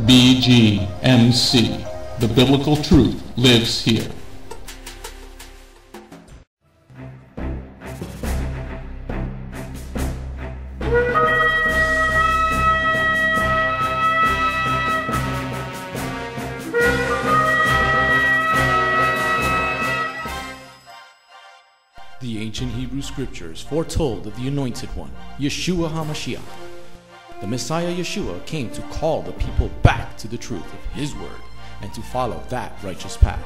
BGMC. The biblical truth lives here. The ancient Hebrew scriptures foretold of the Anointed One, Yeshua HaMashiach. The Messiah Yeshua came to call the people back to the truth of His word and to follow that righteous path.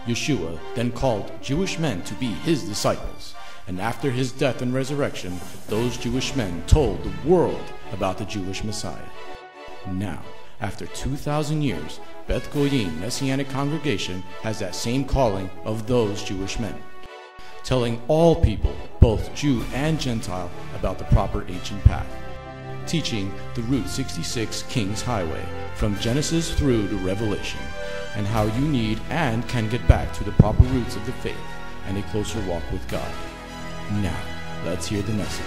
Yeshua then called Jewish men to be His disciples, and after His death and resurrection, those Jewish men told the world about the Jewish Messiah. Now, after 2,000 years, Beth Goyim Messianic congregation has that same calling of those Jewish men, telling all people, both Jew and Gentile, about the proper ancient path, teaching the Route 66 King's Highway from Genesis through to Revelation, and how you need and can get back to the proper roots of the faith and a closer walk with God. Now, let's hear the message.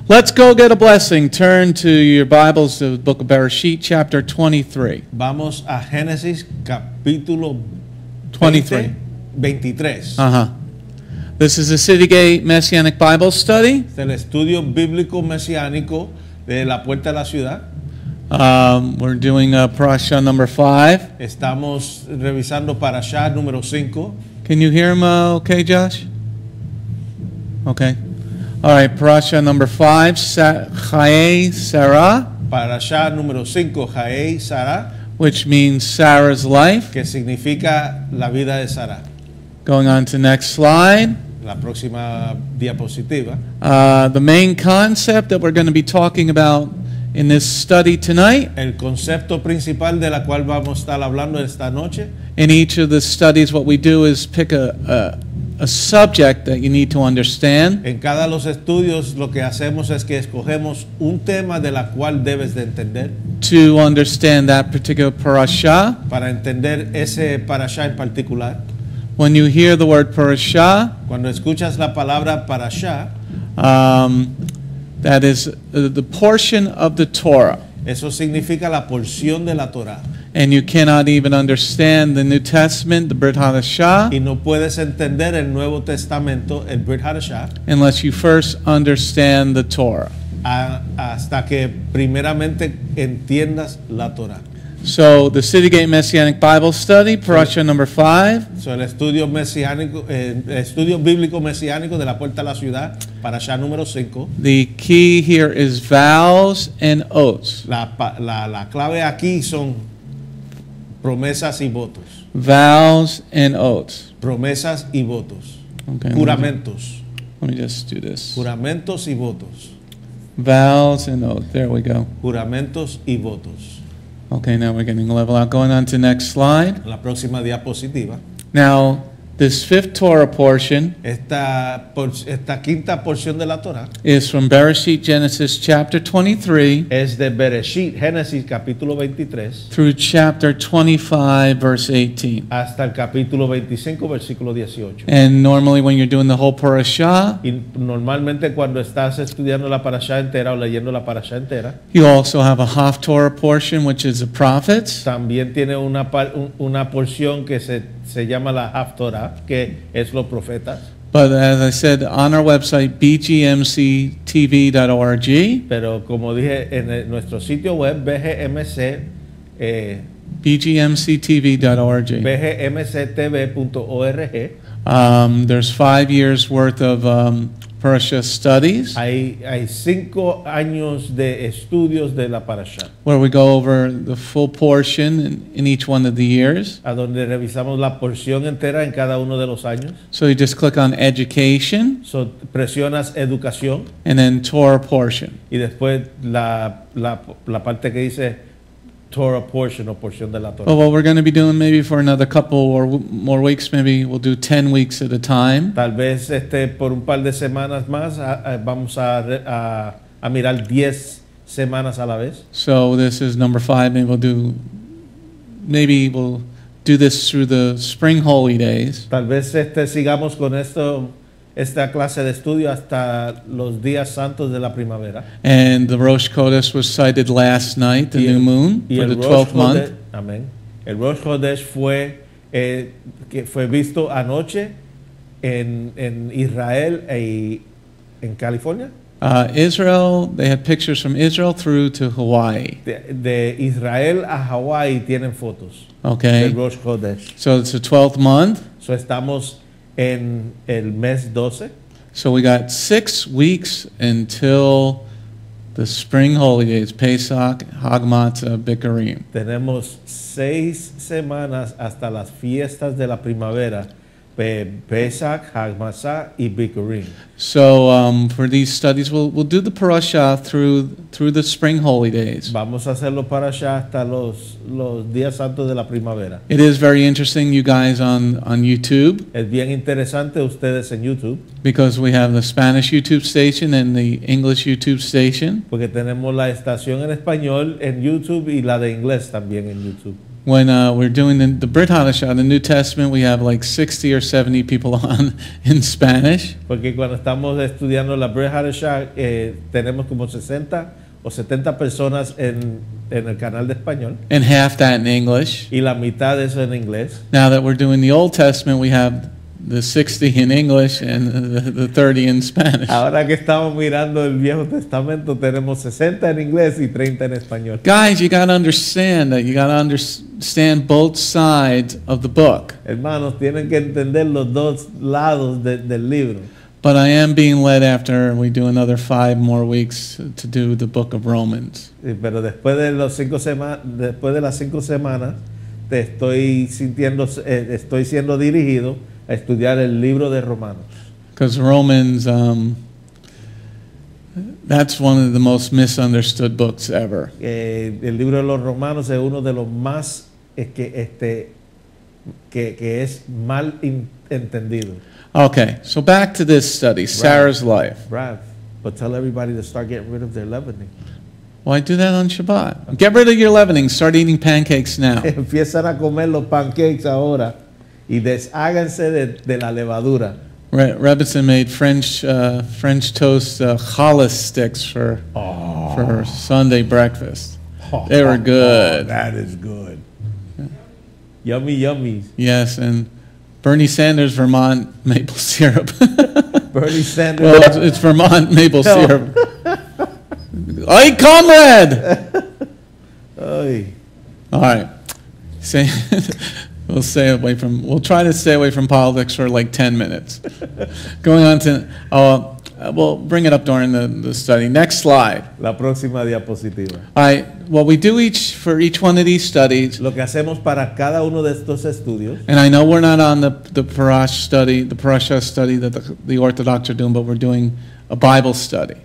Let's go get a blessing. Turn to your Bibles to the book of Bereshit, chapter 23. Vamos a Génesis capítulo 23. 23. This is a City Gate Messianic Bible study. Es el estudio bíblico mesiánico de la puerta de la ciudad. We're doing Parasha number 5. Estamos revisando Parasha número 5. Can you hear him okay, Josh? Okay. All right, Parasha number 5, Chayei Sarah. Parasha número 5, Chayei Sarah, which means Sarah's life. que significa la vida de Sara. Going on to next slide. La próxima diapositiva. The main concept that we're going to be talking about in this study tonight. El concepto principal de la cual vamos a estar hablando esta noche. In each of the studies, what we do is pick a subject that you need to understand. En cada de los estudios lo que hacemos es que escogemos un tema de la cual debes de entender. To understand that particular parasha. Para entender ese parasha en particular. When you hear the word parasha, cuando escuchas la palabra parasha, that is the portion of the Torah. Eso significa la porción de la Torah. And you cannot even understand the New Testament, the Brit Hadashah, y no puedes entender el Nuevo Testamento, el Brit Hadashah, unless you first understand the Torah. Hasta que primeramente entiendas la Torah. So the City Gate Messianic Bible Study, Parasha number 5. So el estudio mesiánico, estudio bíblico mesiánico de la puerta a la ciudad, Parasha número 5. The key here is vows and oaths. La clave aquí son promesas y votos. Vows and oaths. Promesas y votos. Okay, juramentos. Let me just do this. Juramentos y votos. Vows and oaths. There we go. Juramentos y votos. Okay, now we're getting a level out. Going on to next slide. La próxima diapositiva. Now, this fifth Torah portion esta quinta porción de la Torah is from Bereshit, Genesis chapter 23, es de Bereshit, Génesis capítulo 23, through chapter 25, verse 18. hasta el capítulo 25, versículo 18. And normally when you're doing the whole parasha, y normalmente cuando estás estudiando la parasha entera o leyendo la parasha entera, you also have a half Torah portion, which is the prophets. También tiene una porción que se llama la Haftorah, que es los profetas. But as I said, on our website, bgmctv.org. Pero como dije, en nuestro sitio web, bgmctv.org. bgmctv.org. There's 5 years worth of Parasha studies. Hay 5 años de estudios de la Parasha. Where we go over the full portion in each one of the years. A donde revisamos la porción entera en cada uno de los años. So you just click on education. So presionas educación. And then Torah portion. Y después la parte que dice Torah portion o porción de la Torah. Well, what we're going to be doing maybe for another couple or more weeks, maybe we'll do 10 weeks at a time. Tal vez por un par de semanas más vamos a mirar 10 semanas a la vez. So this is number 5. Maybe we'll do this through the spring holy days. Tal vez sigamos con esta clase de estudio hasta los días santos de la primavera. And the Rosh Chodesh was cited last night, the new moon, for the 12th month. Amén. El Rosh Chodesh fue visto anoche en Israel y en California. Israel, they had pictures from Israel through to Hawaii. De Israel a Hawái tienen fotos Okay. del Rosh Chodesh. So it's the 12th month. So estamos en el mes 12. So we got 6 weeks until the spring holy days, Pesach, Hag Matzah, Bikurim. Tenemos 6 semanas hasta las fiestas de la primavera, Pesach, Hag Matzah y Bikurim. So for these studies, we'll do the Parasha through the spring holy days. Vamos a hacerlo para allá hasta los días santos de la primavera. It is very interesting, you guys on YouTube, Es bien interesante ustedes en YouTube, because we have the Spanish YouTube station and the English YouTube station. porque tenemos la estación en español en YouTube y la de inglés también en YouTube. When we're doing the Brit Hadashah, the New Testament, we have like 60 or 70 people on in Spanish. Porque cuando estamos estudiando la Brit Hadashah, tenemos como 60 o 70 personas en el canal de español. And half that in English. Y la mitad de eso en inglés. Now that we're doing the Old Testament, we have the 60 in English and the 30 in Spanish. Ahora que estamos mirando el Viejo Testamento, tenemos 60 en inglés y 30 en español. Guys, you got to understand that. You got to understand both sides of the book. Hermanos, tienen que entender los dos lados del libro. But I am being led after we do another 5 more weeks to do the book of Romans. Pero después de las 5 semanas, estoy siendo dirigido a estudiar el libro de Romanos. Because Romans, that's one of the most misunderstood books ever. El libro de los Romanos es uno de los más que es mal entendido. Okay, so back to this study, Sarah's life. Brad, but tell everybody to start getting rid of their leavening. Why do that on Shabbat? Get rid of your leavening. Start eating pancakes now. Empiezan a comer los pancakes ahora y desháganse de la levadura. Rebekah made French toast challah sticks for Sunday breakfast. They were good. That is good. Yummy yummies. Yes, and Bernie Sanders Vermont maple syrup. Bernie Sanders. Well, it's Vermont maple syrup. Hey, comrade! Oy. All right. We'll try to stay away from politics for like 10 minutes. Going on to, we'll bring it up during the study. Next slide. La próxima diapositiva. All right. What we do for each one of these studies. Lo que hacemos para cada uno de estos estudios. And I know we're not on the Parasha study that the Orthodox are doing, but we're doing a Bible study.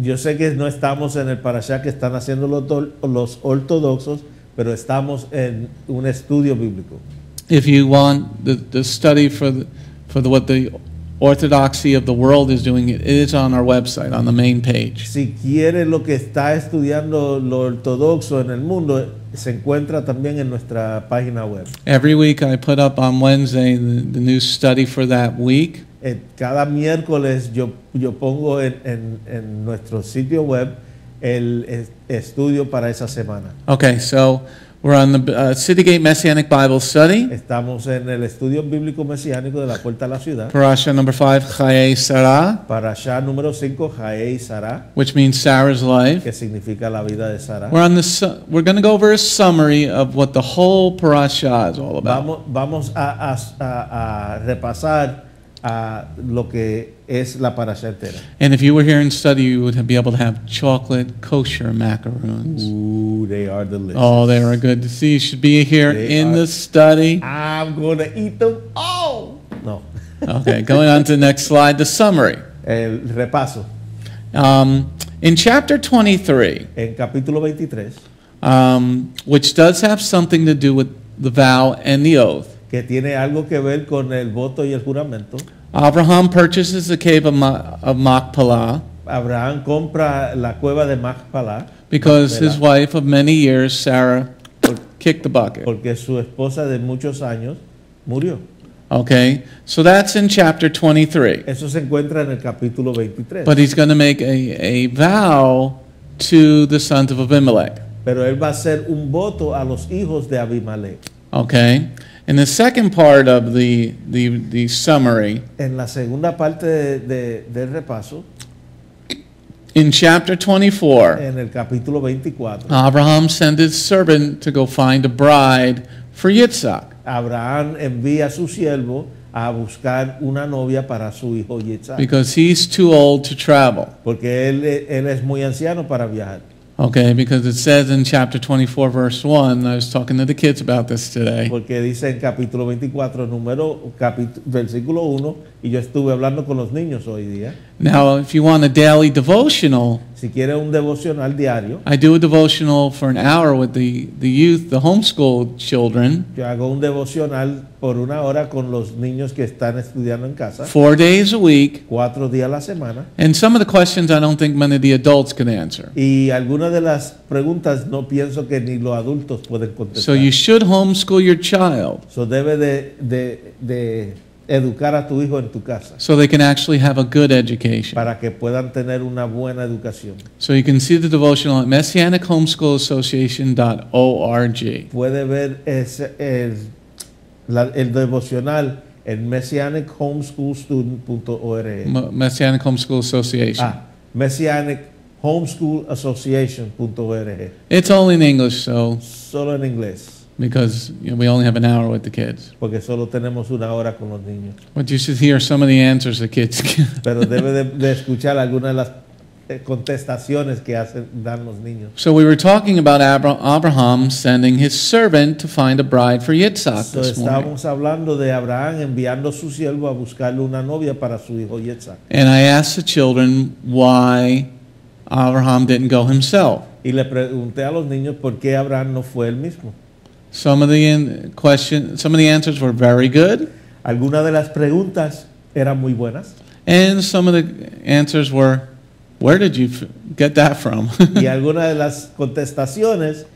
Yo sé que no estamos en el Parasha que están haciendo los ortodoxos, pero estamos en un estudio bíblico. If you want the study for what the orthodoxy of the world is doing, it is on our website, on the main page. Si quiere lo que está estudiando lo ortodoxo en el mundo, se encuentra también en nuestra página web. Every week I put up on Wednesday the new study for that week. Cada miércoles yo pongo en nuestro sitio web el estudio para esa semana. Okay, so we're on the City Gate Messianic Bible Study. Estamos en el estudio bíblico mesiánico de la puerta a la ciudad. Parasha number 5, Chayei Sarah. Parasha número 5, Chayei Sarah. Which means Sarah's life. Que significa la vida de Sarah. We're going to go over a summary of what the whole Parasha is all about. Vamos a repasar lo que es la parasha entera. And if you were here in study, you would be able to have chocolate kosher macaroons. Ooh, they are delicious. Oh, they are good to see. You should be here in the study. I'm going to eat them all. No. Okay, going on to the next slide, the summary. El repaso. In chapter 23, en capítulo 23, which does have something to do with the vow and the oath. Que tiene algo que ver con el voto y el juramento. Avraham purchases the cave of Machpelah. Abraham compra la cueva de Machpelah. Because his wife of many years, Sarah, kicked the bucket. porque su esposa de muchos años murió. Okay, so that's in chapter 23. Eso se encuentra en el capítulo 23. But he's going to make a vow to the sons of Abimelech. Pero él va a hacer un voto a los hijos de Abimelech. Okay, in the second part of the summary, En la segunda parte del repaso, in chapter 24, en el capítulo 24, Abraham sent his servant to go find a bride for Yitzchak. Abraham envía a su siervo a buscar una novia para su hijo Yitzchak, Because he's too old to travel. porque él es muy anciano para viajar. Okay, because it says in chapter 24, verse 1, I was talking to the kids about this today. Porque dice en capítulo 24, versículo 1, y yo estuve hablando con los niños hoy día. Now, if you want a daily devotional, Si quiere un devocional diario, I do a devotional for an hour with the youth, the homeschool children, yo hago un devocional por una hora con los niños que están estudiando en casa, 4 days a week. 4 días a la semana. And some of the questions I don't think many of the adults can answer. Y algunas de las preguntas no pienso que ni los adultos pueden contestar. So you should homeschool your child So debe de educar a tu hijo en tu casa so they can actually have a good education. para que puedan tener una buena educación. So you can see the devotional at messianichomeschoolassociation.org. Puede ver el devocional en messianichomeschoolstudent.org. Messianic Homeschool Association. messianichomeschoolassociation.org. It's only in English, so Solo en inglés, because we only have an hour with the kids. porque solo tenemos una hora con los niños. But you should hear some of the answers the kids give. Pero debe de escuchar algunas de las contestaciones que dan los niños. So we were talking about Abraham sending his servant to find a bride for Yitzchak So, this morning. estábamos hablando de Abraham enviando a su siervo a buscarle una novia para su hijo Yitzchak. And I asked the children why Abraham didn't go himself. Y le pregunté a los niños por qué Abraham no fue él mismo. Some of the answers were very good, Algunas de las preguntas eran muy buenas and some of the answers were, where did you get that from? y algunas de las contestaciones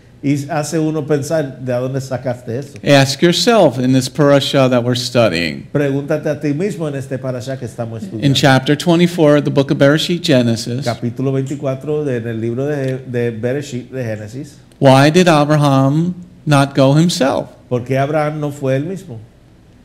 hace uno pensar de dónde sacaste eso. Ask yourself in this parasha that we're studying. Pregúntate a ti mismo en este parasha que estamos In estudiando. chapter 24 of the book of Bereshit, Genesis, Capítulo 24 en el libro de Bereshit de Génesis. why did Abraham not go himself? ¿Por qué Abraham no fue él mismo?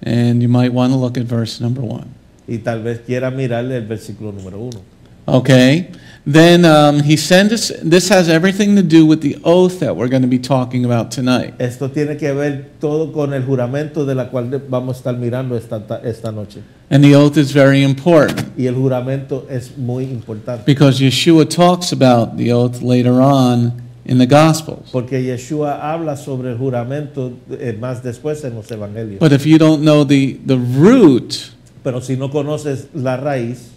And you might want to look at verse number 1. Y tal vez quiera mirar el versículo número 1. Okay, then he sent us. This has everything to do with the oath that we're going to be talking about tonight. Esto tiene que ver todo con el juramento de la cual vamos a estar mirando esta noche. And the oath is very important Y el juramento es muy importante. because Yeshua talks about the oath later on in the Gospels. Porque Yeshua habla sobre el juramento más después en los evangelios. But if you don't know the root, Pero si no conoces la raíz,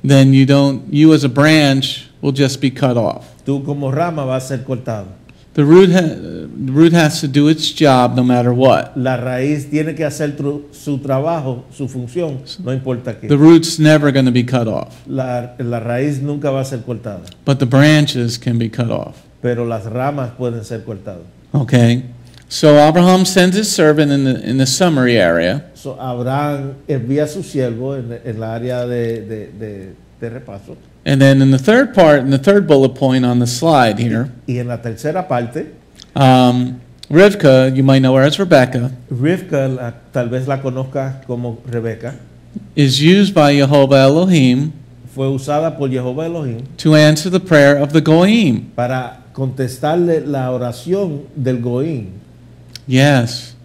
then you as a branch will just be cut off. tú como rama vas a ser cortado. The root has to do its job no matter what. La raíz tiene que hacer su trabajo, su función, no importa qué. The root's never going to be cut off, La raíz nunca va a ser cortada, but the branches can be cut off. pero las ramas pueden ser cortadas. Okay, so Abraham sends his servant in the summary area, So, Abraham envía a su siervo en la área de repaso. and then in the third part, in the third bullet point on the slide here, Y en la tercera parte, Rivkah, you might know her as Rebekah, Rivkah, tal vez la conozca como Rebekah, is used by Jehovah Elohim fue usada por Jehová Elohim to answer the prayer of the Goyim. para contestarle la oración del Goín. Yes,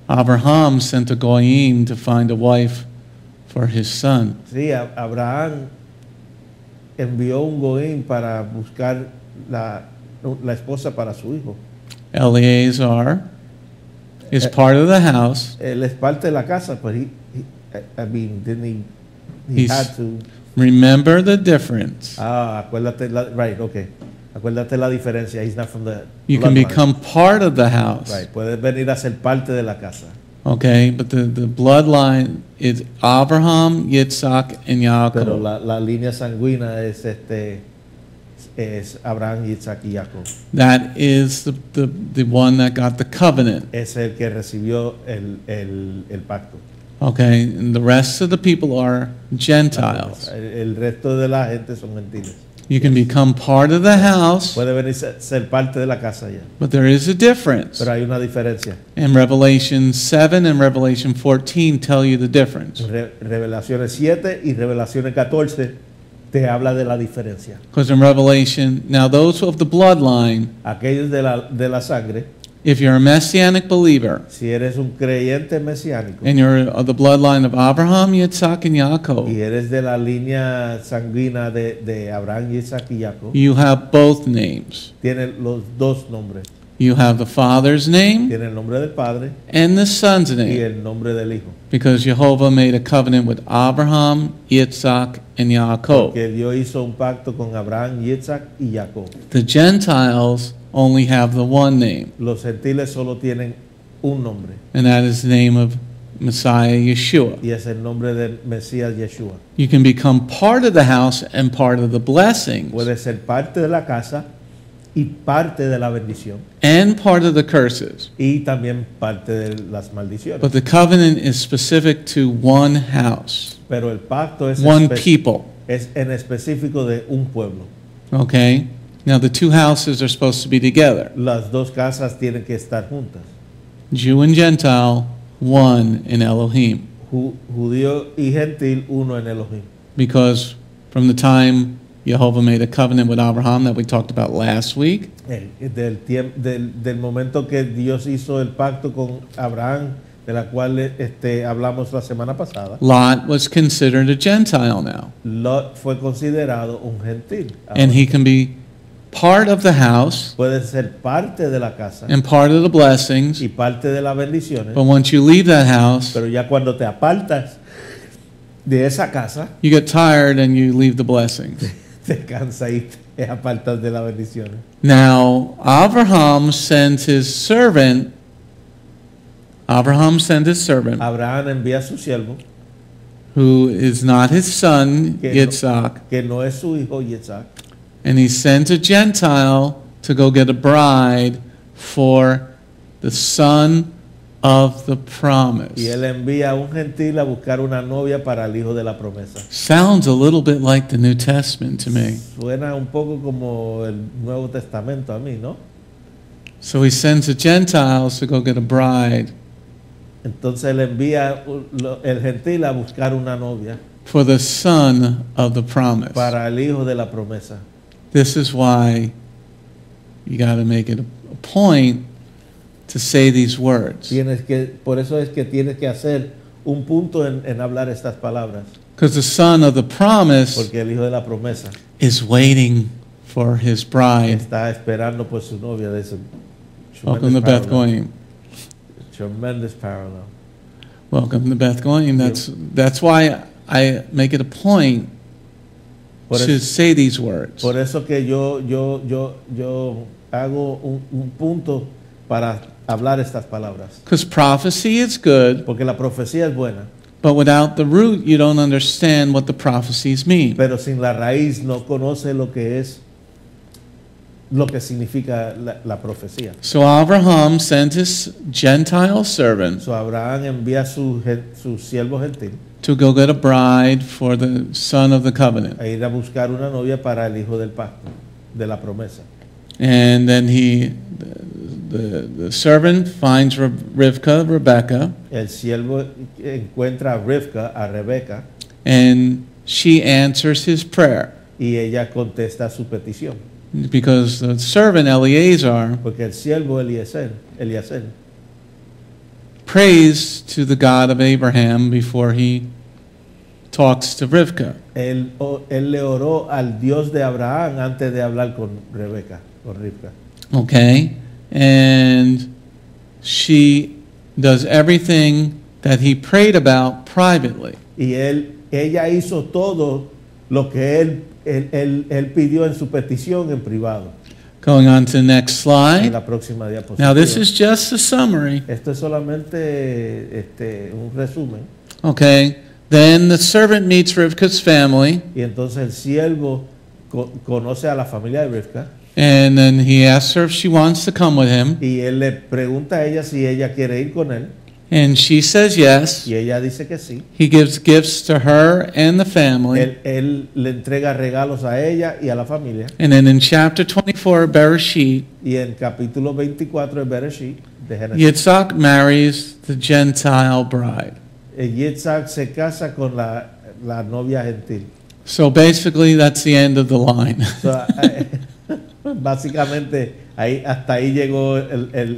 Abraham sent a Goyim to find a wife for his son. Sí, Abraham envió un Goín para buscar la esposa para su hijo. Eleazar is part of the house. Él es parte de la casa, but he didn't he He's- had to. Remember the difference. Acuérdate, right, okay. Acuérdate la diferencia. He's not from the You can bloodline. become part of the house. Right, puedes venir a ser parte de la casa. Okay, but the bloodline is Abraham, Yitzchak, and Pero Yaakov. la línea sanguínea es es Abraham, Yitzchak y Jacob. That is the one that got the covenant. Es el que recibió el pacto. Okay, and the rest of the people are Gentiles. El resto de la gente son gentiles. You can become part of the house, Puede venir ser parte de la casa ya. but there is a difference. Pero hay una diferencia. And Revelation 7 and Revelation 14 tell you the difference. Revelaciones 7 y Revelaciones 14 te habla de la diferencia. Because in Revelation, now those of the bloodline, Aquellos de la sangre, if you're a Messianic believer, si eres un creyente mesiánico and you're of the bloodline of Avraham, Yitzchak, and Yaakov, y eres de la línea sanguínea de Abraham, Yitzchak y Jacob, you have both names. tienen los dos nombres. You have the father's name Tiene el nombre del Padre and the son's y name, el nombre del Hijo. because Jehovah made a covenant with Abraham, Yitzchak, and Yaakov. Que Dios hizo un pacto con Abraham, Yitzchak y Jacob. The Gentiles only have the one name, Los gentiles solo tienen un nombre and that is the name of Messiah Yeshua. y es el nombre del Mesías Yeshua. You can become part of the house and part of the blessings Puede ser parte de la casa y parte de la bendición and part of the curses. y también parte de las maldiciones. But the covenant is specific to one house, Pero el pacto es, one people. es en específico de un pueblo. Okay? Now the two houses are supposed to be together. Las dos casas tienen que estar juntas. Jew and Gentile, one in Elohim. Judío y gentil, uno en Elohim. Because from the time Jehovah made a covenant with Abraham that we talked about last week, Del momento que Dios hizo el pacto con Abraham, de la cual hablamos la semana pasada, Lot was considered a Gentile now. Lot fue considerado un gentil. And he can be part of the house Puede ser parte de la casa and part of the blessings, y parte de las bendiciones, but once you leave that house, pero ya cuando te apartas de esa casa, you get tired and you leave the blessings. te cansas y te apartas de las bendiciones. Now, Avraham sent his servant, Abraham envía a su siervo, who is not his son, Yitzchak, que no es su hijo Yitzchak, and he sent a Gentile to go get a bride for the son of the promise. y él envía a un gentil a buscar una novia para el hijo de la promesa. Sounds a little bit like the New Testament to me. Suena un poco como el Nuevo Testamento a mí, ¿no? So he sends the Gentiles to go get a bride Entonces él envía el gentil a buscar una novia for the son of the promise. para el hijo de la promesa. This is why you got to make it a point to say these words. Por eso es que tienes que hacer un punto en hablar estas palabras, Because the son of the promise porque el hijo de la promesa is waiting for his bride. está esperando por su novia. De ese Welcome to Beth Goyim. Tremendous parallel. Welcome to Beth Goyim. That's why I make it a point to say these words. Por eso que yo hago un punto para hablar estas palabras. Because prophecy is good, Porque la profecía es buena, but without the root, you don't understand what the prophecies mean. pero sin la raíz no conoce lo que significa la profecía. So Avraham sent his Gentile servant So Abraham envía a su siervo gentil to go get a bride for the son of the covenant. a ir a buscar una novia para el hijo del pacto, de la promesa. And then the servant finds Rivkah, Rebekah, El siervo encuentra a Rebekah and she answers his prayer. y ella contesta su petición. Because the servant Eleazar Porque el siervo Eliezer prays to the God of Abraham before he talks to Rivkah. él le oró al Dios de Abraham antes de hablar con Rivkah. Okay? And she does everything that he prayed about privately. Y ella hizo todo lo que él pidió en su petición en privado. Going on to the next En slide. la próxima diapositiva. Now this is just a summary. Esto es solamente un resumen. Okay? Then the servant meets Rivkah's family, Y entonces el siervo conoce a la familia de Rivkah and then he asks her if she wants to come with him, y él le pregunta a ella si ella quiere ir con él and she says yes. y ella dice que sí. He gives gifts to her and the family. Él le entrega regalos a ella y a la familia. And then in chapter 24 of Bereshit, Y en capítulo 24 de Bereshit, de Génesis, Yitzchak marries the Gentile bride. Yitzchak se casa con la novia gentil. So basically that's the end of the line. So, básicamente hasta ahí llegó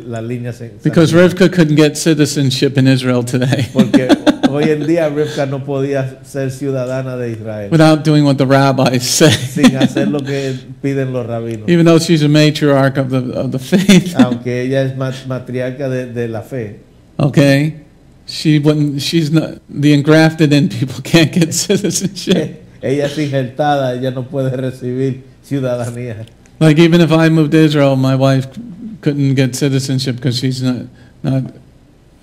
la línea. Because Rivkah couldn't get citizenship in Israel today Porque hoy en día Rivkah no podía ser ciudadana de Israel without doing what the rabbis say. sin hacer lo que piden los rabinos. Even though she's a matriarch of the faith. Aunque ella es matriarca de la fe. Okay? She's not, the engrafted in people can't get citizenship. Ella es injertada, ella no puede recibir ciudadanía. Like even if I moved to Israel, my wife couldn't get citizenship because she's not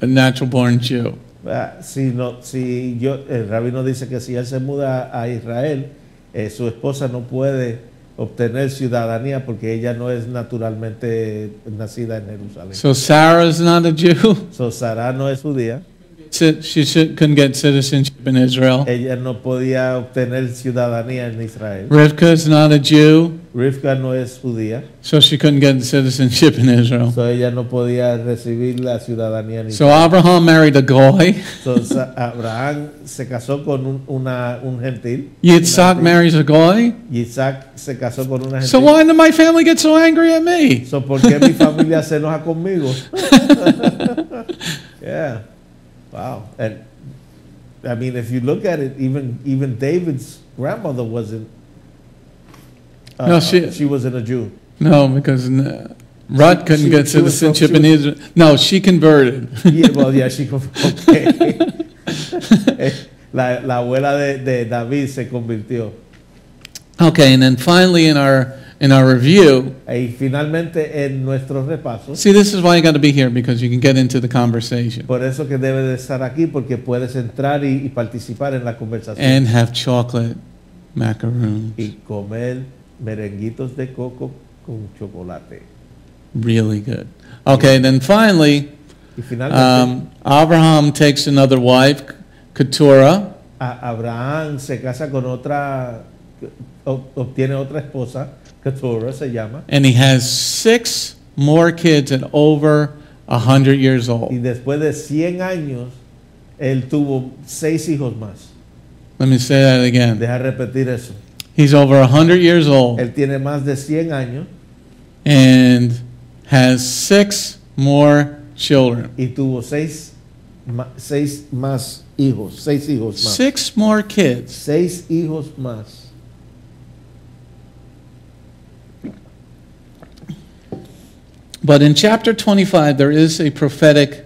a natural born Jew. El rabino dice que si él se muda a Israel, su esposa no puede obtener ciudadanía porque ella no es naturalmente nacida en Jerusalén. So Sarah's not a Jew. So Sarah no es judía. Couldn't get citizenship in Israel. Ella no podía obtener ciudadanía en Israel. Rivkah's not a Jew. Rivkah no es judía. So she couldn't get citizenship in Israel. So ella no podía recibir la ciudadanía en So Israel. Avraham married a goy. So Abraham se casó con un gentil. Yitzchak marries a goy. Yitzhak se casó con una gentil. So why did my family get so angry at me? So ¿por qué mi familia se enoja conmigo? Yeah. Wow. And I mean, if you look at it, even David's grandmother wasn't. No, she wasn't a Jew. No, because Ruth couldn't get citizenship in Israel. No, she converted. Yeah, well, yeah, she okay. La abuela de David se convirtió. Okay, and then finally in our review. Y finalmente en nuestro repaso. See, this is why you got to be here, because you can get into the conversation. Por eso que debe de estar aquí, porque puedes entrar y participar en la conversación. And have chocolate macaroons. Y comer merenguitos de coco con chocolate. Really good. Okay, then finally, Avraham takes another wife, Keturah. Abraham se casa con otra, obtiene otra esposa, Keturah se llama. And he has 6 more kids at over 100 years old. Y después de 100 años, él tuvo 6 hijos más. Let me say that again. Deja repetir eso. He's over 100 years old. Él tiene más de 100 años. And has 6 more children. Y tuvo 6 más hijos, 6 hijos más. 6 more kids. 6 hijos más. But in chapter 25 there is a prophetic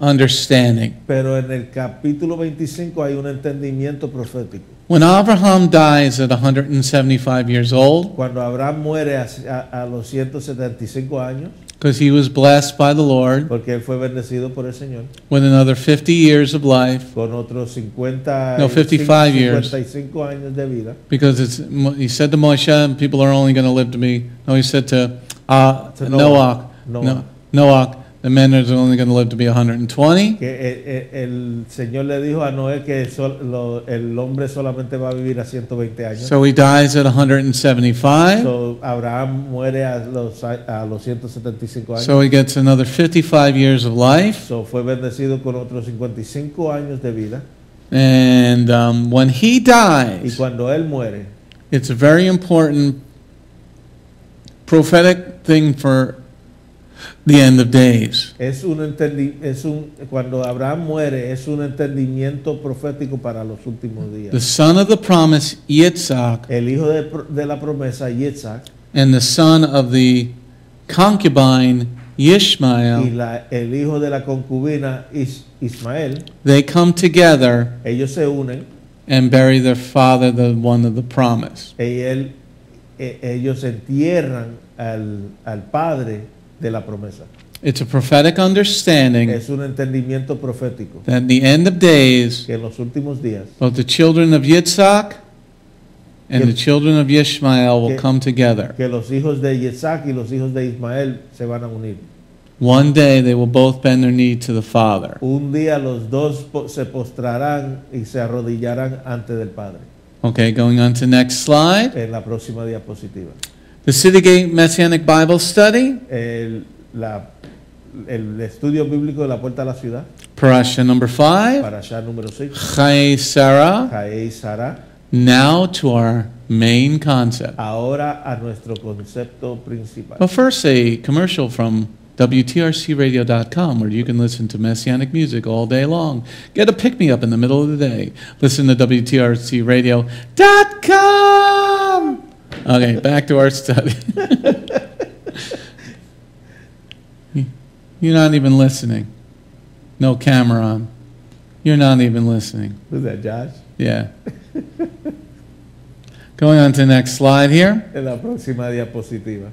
understanding. Pero en el capítulo 25 hay un entendimiento profético. When Avraham dies at 175 years old, cuando Abraham muere a los 175 años, because he was blessed by the Lord, porque él fue bendecido por el Señor, with another 50 years of life, con otros 55 años de vida, because he said to Moshe, people are only going to live to be, no, he said to Noah, the men are only going to live to be 120. Que el Señor le dijo a Noé que el hombre solamente va a vivir a 120 años. So he dies at 175. So Abraham muere a los 175 años. So he gets another 55 years of life. So fue bendecido con otros 55 años de vida. And when he dies, y cuando él muere, it's a very important prophetic thing for the end of days. Cuando Abraham muere, es un entendimiento profético para los últimos días. The son of the promise, Yitzchak, el hijo de la promesa, Yitzchak, and the son of the concubine, Yishma'el, y el hijo de la concubina, Ismael, they come together. Ellos se unen and bury their father, the one of the promise. Ellos entierran al padre de la promesa. It's a prophetic understanding. Es un entendimiento profético. That in the end of days, que en los últimos días, both the children of Yitzchak and the children of Yishma'el will que- come together. que los hijos de Yitzchak y los hijos de Ismael se van a unir. One day they will both bend their knee to the Father. Un día los dos se postrarán y se arrodillarán ante del Padre. Okay, going on to next slide. En la próxima diapositiva. The City Gate Messianic Bible Study, El estudio bíblico de la puerta a la ciudad, Parasha number 5, Parasha número 6, Chayei Sarah. Chayei Sarah. Now to our main concept. Ahora a nuestro concepto principal. But first, a commercial from WTRCradio.com where you can listen to Messianic music all day long. Get a pick-me-up in the middle of the day. Listen to WTRCradio.com. Okay, back to our study. You're not even listening. No camera on. You're not even listening. Who's that, Josh? Yeah. Going on to the next slide here. En la próxima diapositiva.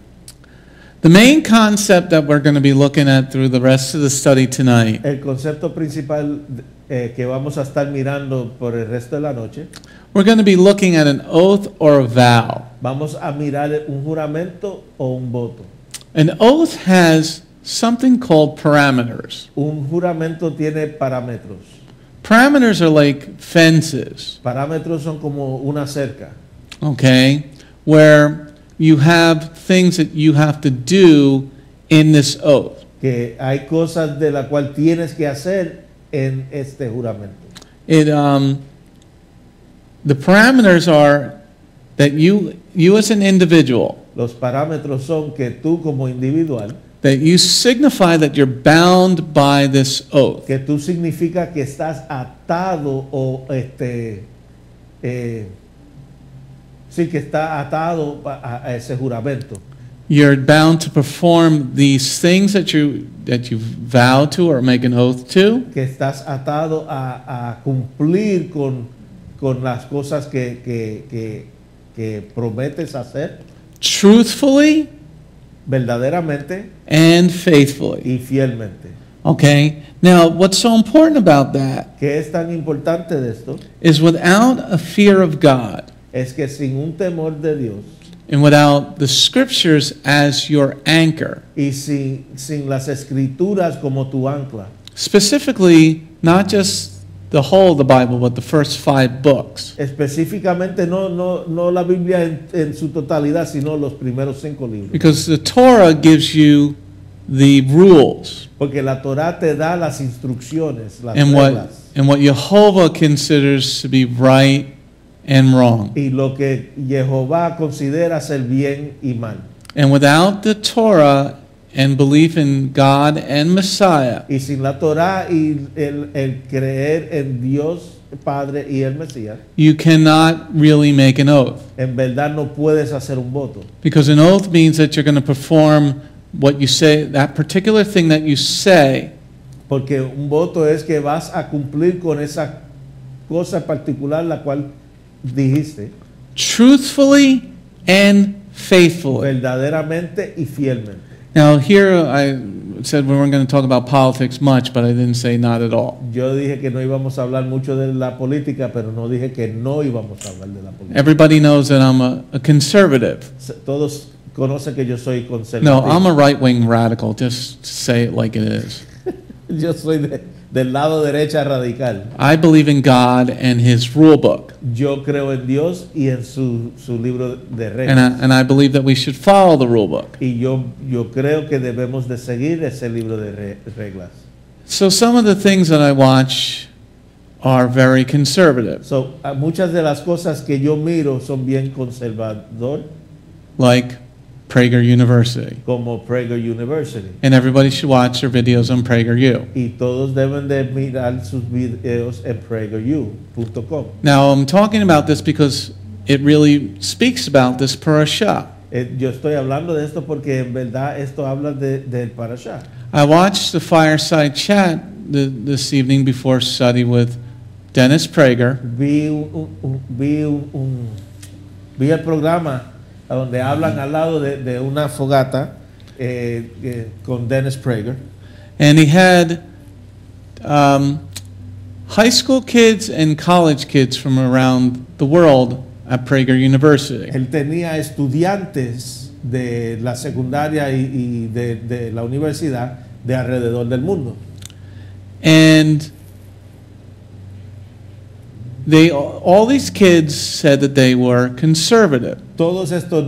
The main concept that we're going to be looking at through the rest of the study tonight, El concepto principal que vamos a estar mirando por el resto de la noche, we're going to be looking at an oath or a vow. vamos a mirar un juramento o un voto. An oath has something called parameters. Un juramento tiene parámetros. Parameters are like fences, Parámetros son como una cerca, okay, where you have things that you have to do in this oath. que hay cosas de la cual tienes que hacer en este juramento. The parameters are that you as an individual, Los parámetros son que tú como individual, that you signify that you're bound by this oath. que tú significa que estás atado o sí, que está atado a ese juramento. You're bound to perform these things that you vow to or make an oath to, Que estás atado a cumplir con las cosas que prometes hacer truthfully verdaderamente and faithfully. y fielmente. Okay? Now, what's so important about that ¿Qué es tan importante de esto? is without a fear of God Es que sin un temor de Dios and without the scriptures as your anchor, y sin las escrituras como tu ancla, specifically not just the whole of the Bible, but the first 5 books. específicamente no la Biblia en su totalidad, sino los primeros 5 libros. Because the Torah gives you the rules Porque la Torá te da las instrucciones, las and reglas. what Jehovah considers to be right and wrong. Y lo que Jehová considera ser bien y mal. And without the Torah and belief in God and Messiah, Y sin la Torá y el creer en Dios Padre y el Mesías, you cannot really make an oath. en verdad no puedes hacer un voto. Because an oath means that you're going to perform what you say, that particular thing that you say, Porque un voto es que vas a cumplir con esa cosa particular la cual dijiste, truthfully and faithfully. verdaderamente y fielmente. Now, here I said we weren't going to talk about politics much, but I didn't say not at all. Yo dije que no íbamos a hablar mucho de la política, pero no dije que no íbamos a hablar de la política. Everybody knows that I'm a conservative. Todos conocen que yo soy No, conservativo. I'm a right-wing radical, just say it like it is. Yo soy del lado derecha radical. I believe in God and His rule book. Yo creo en Dios y en su libro de reglas. And I believe that we should follow the rule book. Y yo creo que debemos de seguir ese libro de reglas. So some of the things that I watch are very conservative, So, muchas de las cosas que yo miro son bien conservador, like Prager University. como Prager University. And everybody should watch their videos on PragerU. Y todos deben de mirar sus videos en prageru.com. Now, I'm talking about this because it really speaks about this parasha. Yo estoy hablando de esto porque en verdad esto habla del Parasha. I watched the fireside chat this evening before study with Dennis Prager, Vi el programa donde hablan al lado de una fogata con Dennis Prager. and he had high school kids and college kids from around the world at Prager University. Él tenía estudiantes de la secundaria y de la universidad de alrededor del mundo. And all these kids said that they were conservative, Todos estos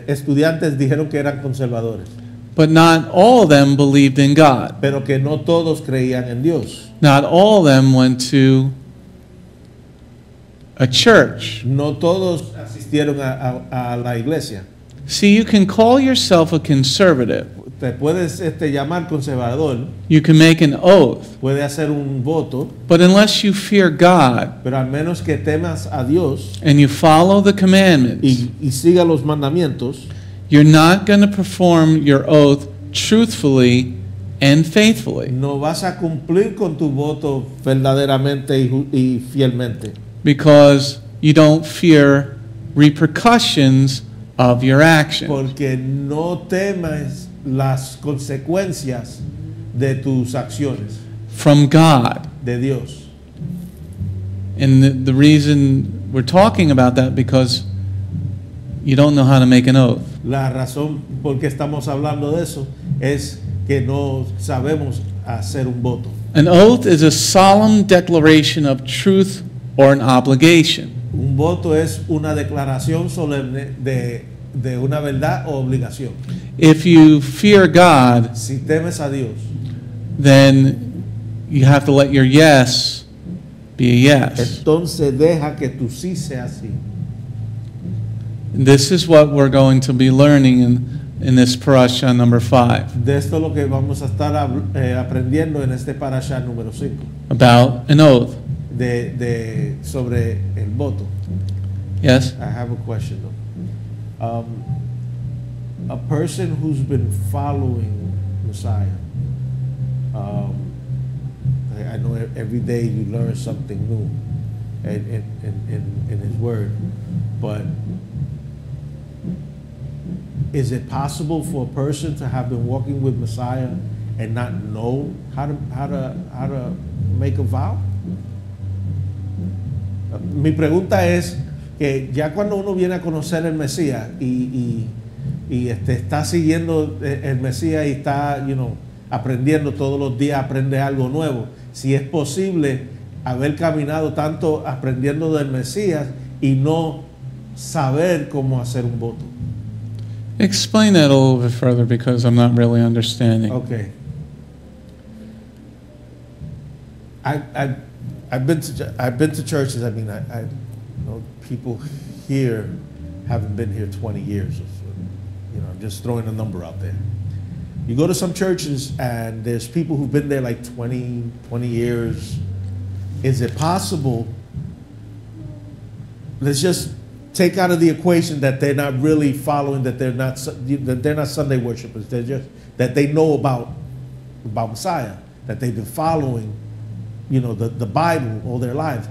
estudiantes dijeron que eran conservadores, but not all of them believed in God. pero que no todos creían en Dios. Not all of them went to a church. No todos asistieron a la iglesia. See, you can call yourself a conservative. Te puedes llamar conservador, You can make an oath, puedes hacer un voto, but unless you fear God pero al menos que temas a Dios and you follow the commandments, y siga los mandamientos, you're not going to perform your oath truthfully and faithfully, no vas a cumplir con tu voto verdaderamente y fielmente, because you don't fear repercussions of your actions. porque no temas las consecuencias de tus acciones, From God. de Dios. And the reason we're talking about that because you don't know how to make an oath. La razón por qué estamos hablando de eso es que no sabemos hacer un voto. An oath is a solemn declaration of truth or an obligation. Un voto es una declaración solemne de una verdad o obligación. If you fear God, Si temes a Dios, then you have to let your yes be a yes. entonces deja que tu sí sea sí. This is what we're going to be learning in this Parasha number 5, De esto es lo que vamos a estar aprendiendo en este parasha número 5, about an oath. sobre el voto. Yes? I have a question though. A person who's been following Messiah, I know every day you learn something new in His Word, but is it possible for a person to have been walking with Messiah and not know how to make a vow? Mi pregunta es que ya cuando uno viene a conocer el Mesías y está siguiendo el Mesías y está, aprendiendo todos los días, aprende algo nuevo, si es posible haber caminado tanto aprendiendo del Mesías y no saber cómo hacer un voto. Explain that a little bit further because I'm not really understanding. Okay. I've been to churches. I mean, I know people here haven't been here 20 years. I'm just throwing a number out there. You go to some churches and there's people who've been there like 20 years. Is it possible? Let's just take out of the equation that they're not really following, that they're not Sunday worshipers. They're just that they know about Messiah, that they've been following, the Bible all their lives.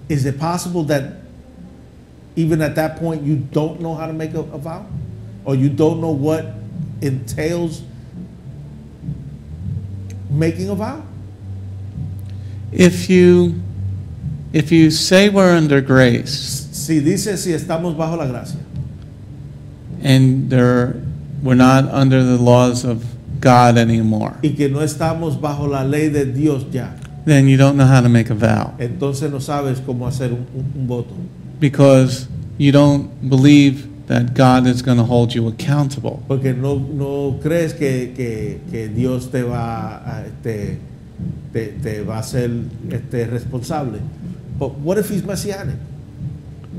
Is it possible that even at that point you don't know how to make a vow, or you don't know what entails making a vow? If you say we're under grace Si estamos bajo la gracia and we're not under the laws of God anymore, y que no estamos bajo la ley de Dios ya, then you don't know how to make a vow entonces no sabes cómo hacer un voto, because you don't believe that God is going to hold you accountable. porque no crees que Dios te va a ser responsable. But what if he's Messianic?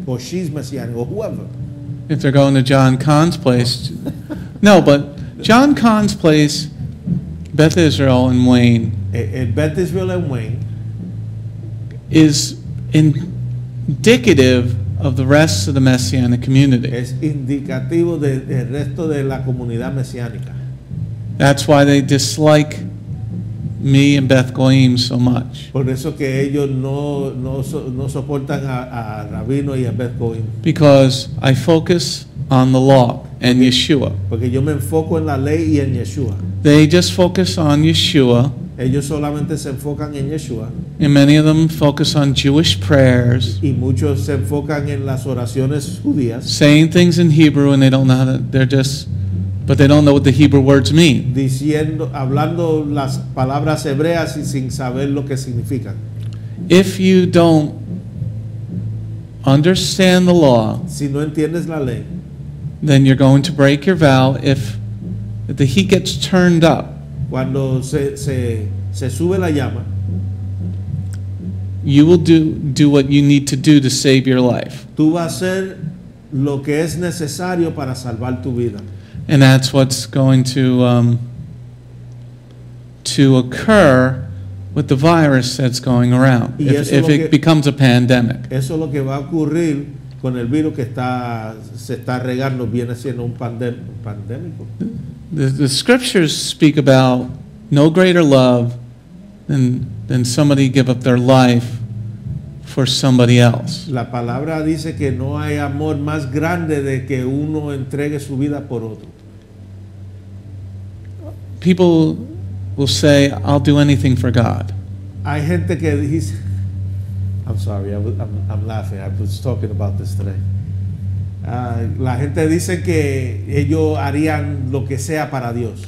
Or she's Messianic, or whoever? If they're going to John Kahn's place. No, but John Kahn's place, Beth Israel and Wayne, El Beth Israel and Wayne is indicative of the rest of the Messianic community. es indicativo del resto de la comunidad mesiánica. That's why they dislike me and Beth Goim so much. Por eso que ellos no soportan a Rabino y a Beth Goim. Because I focus on the law and Yeshua. Porque yo me enfoco en la ley y en Yeshua. They just focus on Yeshua Ellos solamente se enfocan en Yeshua and many of them focus on Jewish prayers, y muchos se enfocan en las oraciones judías, saying things in Hebrew, and they don't know how to, but they don't know what the Hebrew words mean. hablando las palabras hebreas y sin saber lo que significan. If you don't understand the law, Si no entiendes la ley, then you're going to break your vow. If the heat gets turned up, cuando se sube la llama, you will do what you need to do to save your life. tú vas a hacer lo que es necesario para salvar tu vida. And that's what's going to occur with the virus that's going around, Y if eso es lo que- it becomes a pandemic. Eso es lo que va a ocurrir con el virus que se está regando, viene siendo un pandémico. The scriptures speak about no greater love than somebody give up their life for somebody else. La palabra dice que no hay amor más grande de que uno entregue su vida por otro. People will say, I'll do anything for God. Hay gente que dice, I'm sorry, I'm laughing, I was talking about this today. La gente dice que ellos harían lo que sea para Dios.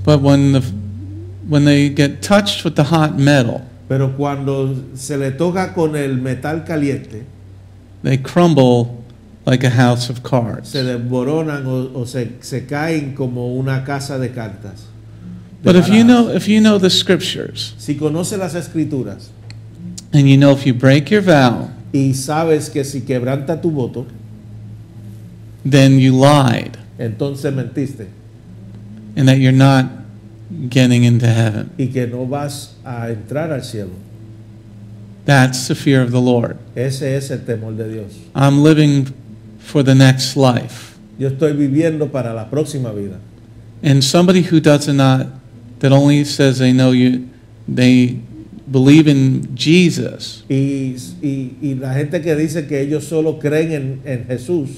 But when they get touched with the hot metal, Pero cuando se le toca con el metal caliente, they crumble like a house of cards. se desboronan o se caen como una casa de cartas. But if you know the scriptures, Si conoces las escrituras and you know if you break your vow, y sabes que si quebranta tu voto, then you lied, entonces mentiste and that you're not getting into heaven. y que no vas a entrar al cielo. That's the fear of the Lord. Ese es el temor de Dios. I'm living for the next life. Yo estoy viviendo para la próxima vida. And somebody who that only says they know you, they believe in Jesus, Y la gente que dice que ellos solo creen en Jesús,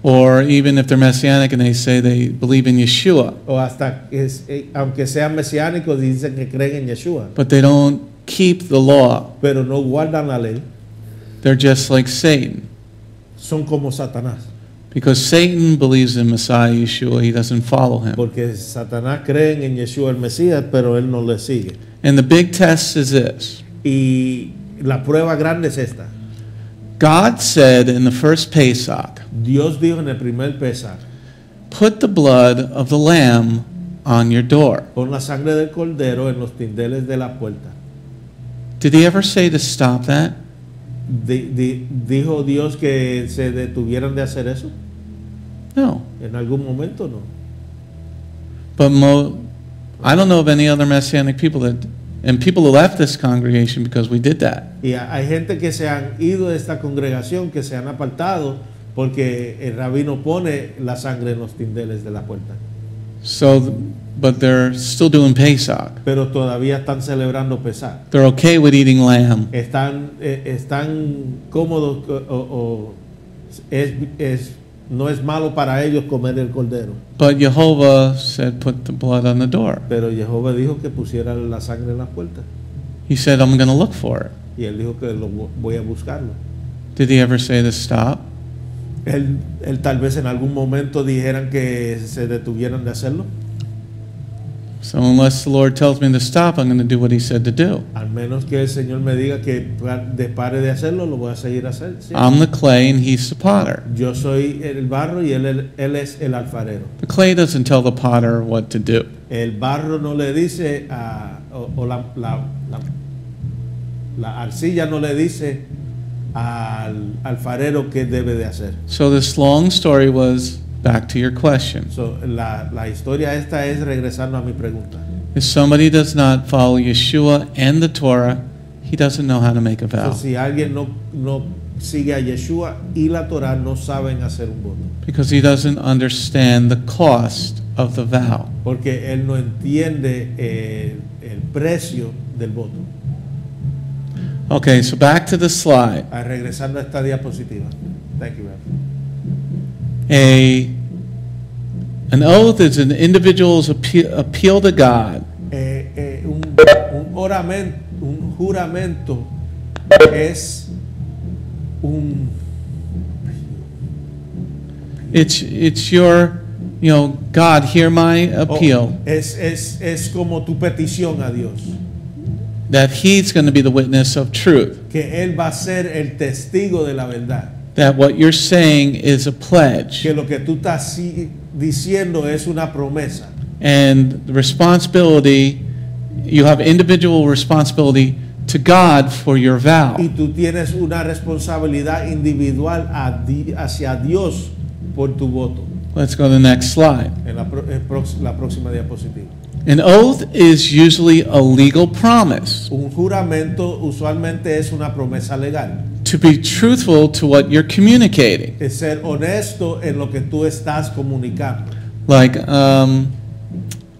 or even if they're Messianic and they say they believe in Yeshua, o hasta aunque sean mesiánicos dicen que creen en Yeshua, but they don't keep the law, pero no guardan la ley, they're just like Satan. son como Satanás. Because Satan believes in Messiah Yeshua, he doesn't follow him. Porque Satanás cree en Yeshua el Mesías, pero él no le sigue. And the big test is this. Y la prueba grande es esta. God said in the first Pesach, Dios dijo en el primer Pesach, put the blood of the lamb on your door. pon la sangre del cordero en los tindeles de la puerta. Did he ever say to stop that? ¿Dijo Dios que se detuvieran de hacer eso? No. En algún momento no. But I don't know of any other Messianic people and people who left this congregation because we did that. Y hay gente que se han ido de esta congregación, que se han apartado porque el rabino pone la sangre en los tindeles de la puerta. But they're still doing Pesach. Pero todavía están celebrando Pesach. They're okay with eating lamb. Están cómodos no es malo para ellos comer el cordero. But Jehovah said put the blood on the door. Pero Jehová dijo que pusiera la sangre en la puerta. He said, I'm going to look for it. Y él dijo que voy a buscarlo. Did he ever say to stop? Él tal vez en algún momento dijeran que se detuvieran de hacerlo. So unless the Lord tells me to stop, I'm going to do what he said to do. Al menos que el Señor me diga que pare de hacerlo, lo voy a seguir haciendo. ¿Sí? I'm the clay and he's the potter. Yo soy el barro y él es el alfarero. The clay doesn't tell the potter what to do. El barro no le dice la arcilla no le dice al alfarero qué debe de hacer. So this long story was back to your question. So, la historia esta es regresando a mi pregunta. If somebody does not follow Yeshua and the Torah, he doesn't know how to make a vow. So, si alguien no sigue a Yeshua y la Torah, no saben hacer un voto. Because he doesn't understand the cost of the vow. Porque él no entiende el precio del voto. Okay, so back to the slide. Regresando a esta diapositiva. Thank you, Reverend. An oath is an individual's appeal to God. un juramento es un It's your, God, hear my appeal. es como tu petición a Dios, That He's going to be the witness of truth. que él va a ser el testigo de la verdad, That what you're saying is a pledge. que lo que tú estás diciendo es una promesa. And the responsibility, you have individual responsibility to God for your vow. Y tú tienes una responsabilidad individual hacia Dios por tu voto. Let's go to the next slide. En la próxima diapositiva. An oath is usually a legal promise Un juramento usualmente es una promesa legal. to be truthful to what you're communicating. Es ser honesto en lo que tú estás comunicando. Like,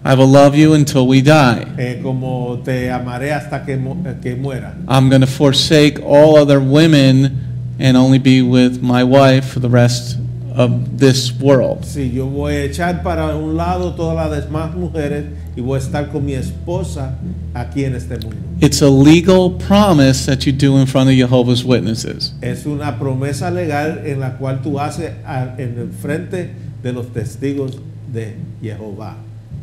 I will love you until we die. Como te amaré hasta que muera. I'm going to forsake all other women and only be with my wife for the rest of this world. Sí, yo voy a echar para un lado todas las demás mujeres y voy a estar con mi esposa aquí en este mundo. It's a legal promise that you do in front of Jehovah's Witnesses. Es una promesa legal en la cual tú haces en el frente de los testigos de Jehová.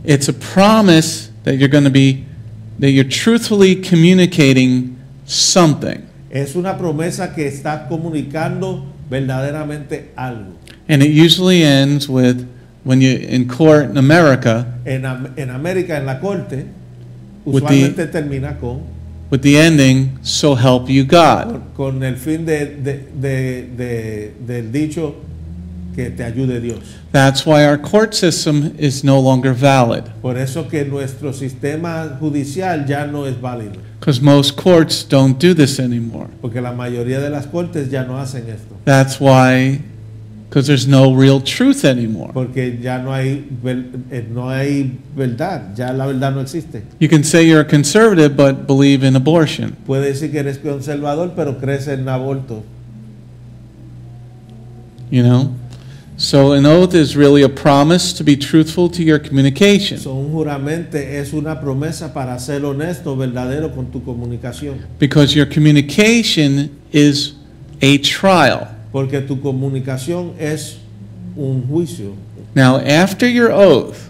It's a promise that you're truthfully communicating something. Es una promesa que está comunicando verdaderamente algo. And it usually ends with, when you're in court in America, En América, en la corte, With usualmente termina con with the ending, so help you God. con el fin del dicho que te ayude Dios. That's why our court system is no longer valid, Por eso que nuestro sistema judicial ya no es válido, because most courts don't do this anymore. porque la mayoría de las cortes ya no hacen esto, That's why, because there's no real truth anymore. porque ya no hay verdad, ya la verdad no existe. You can say you're a conservative but believe in abortion. Puedes decir que eres conservador, pero crees en aborto. So an oath is really a promise to be truthful to your communication, So, un juramento es una promesa para ser honesto, verdadero con tu comunicación, because your communication is a trial. porque tu comunicación es un juicio. Now, after your oath,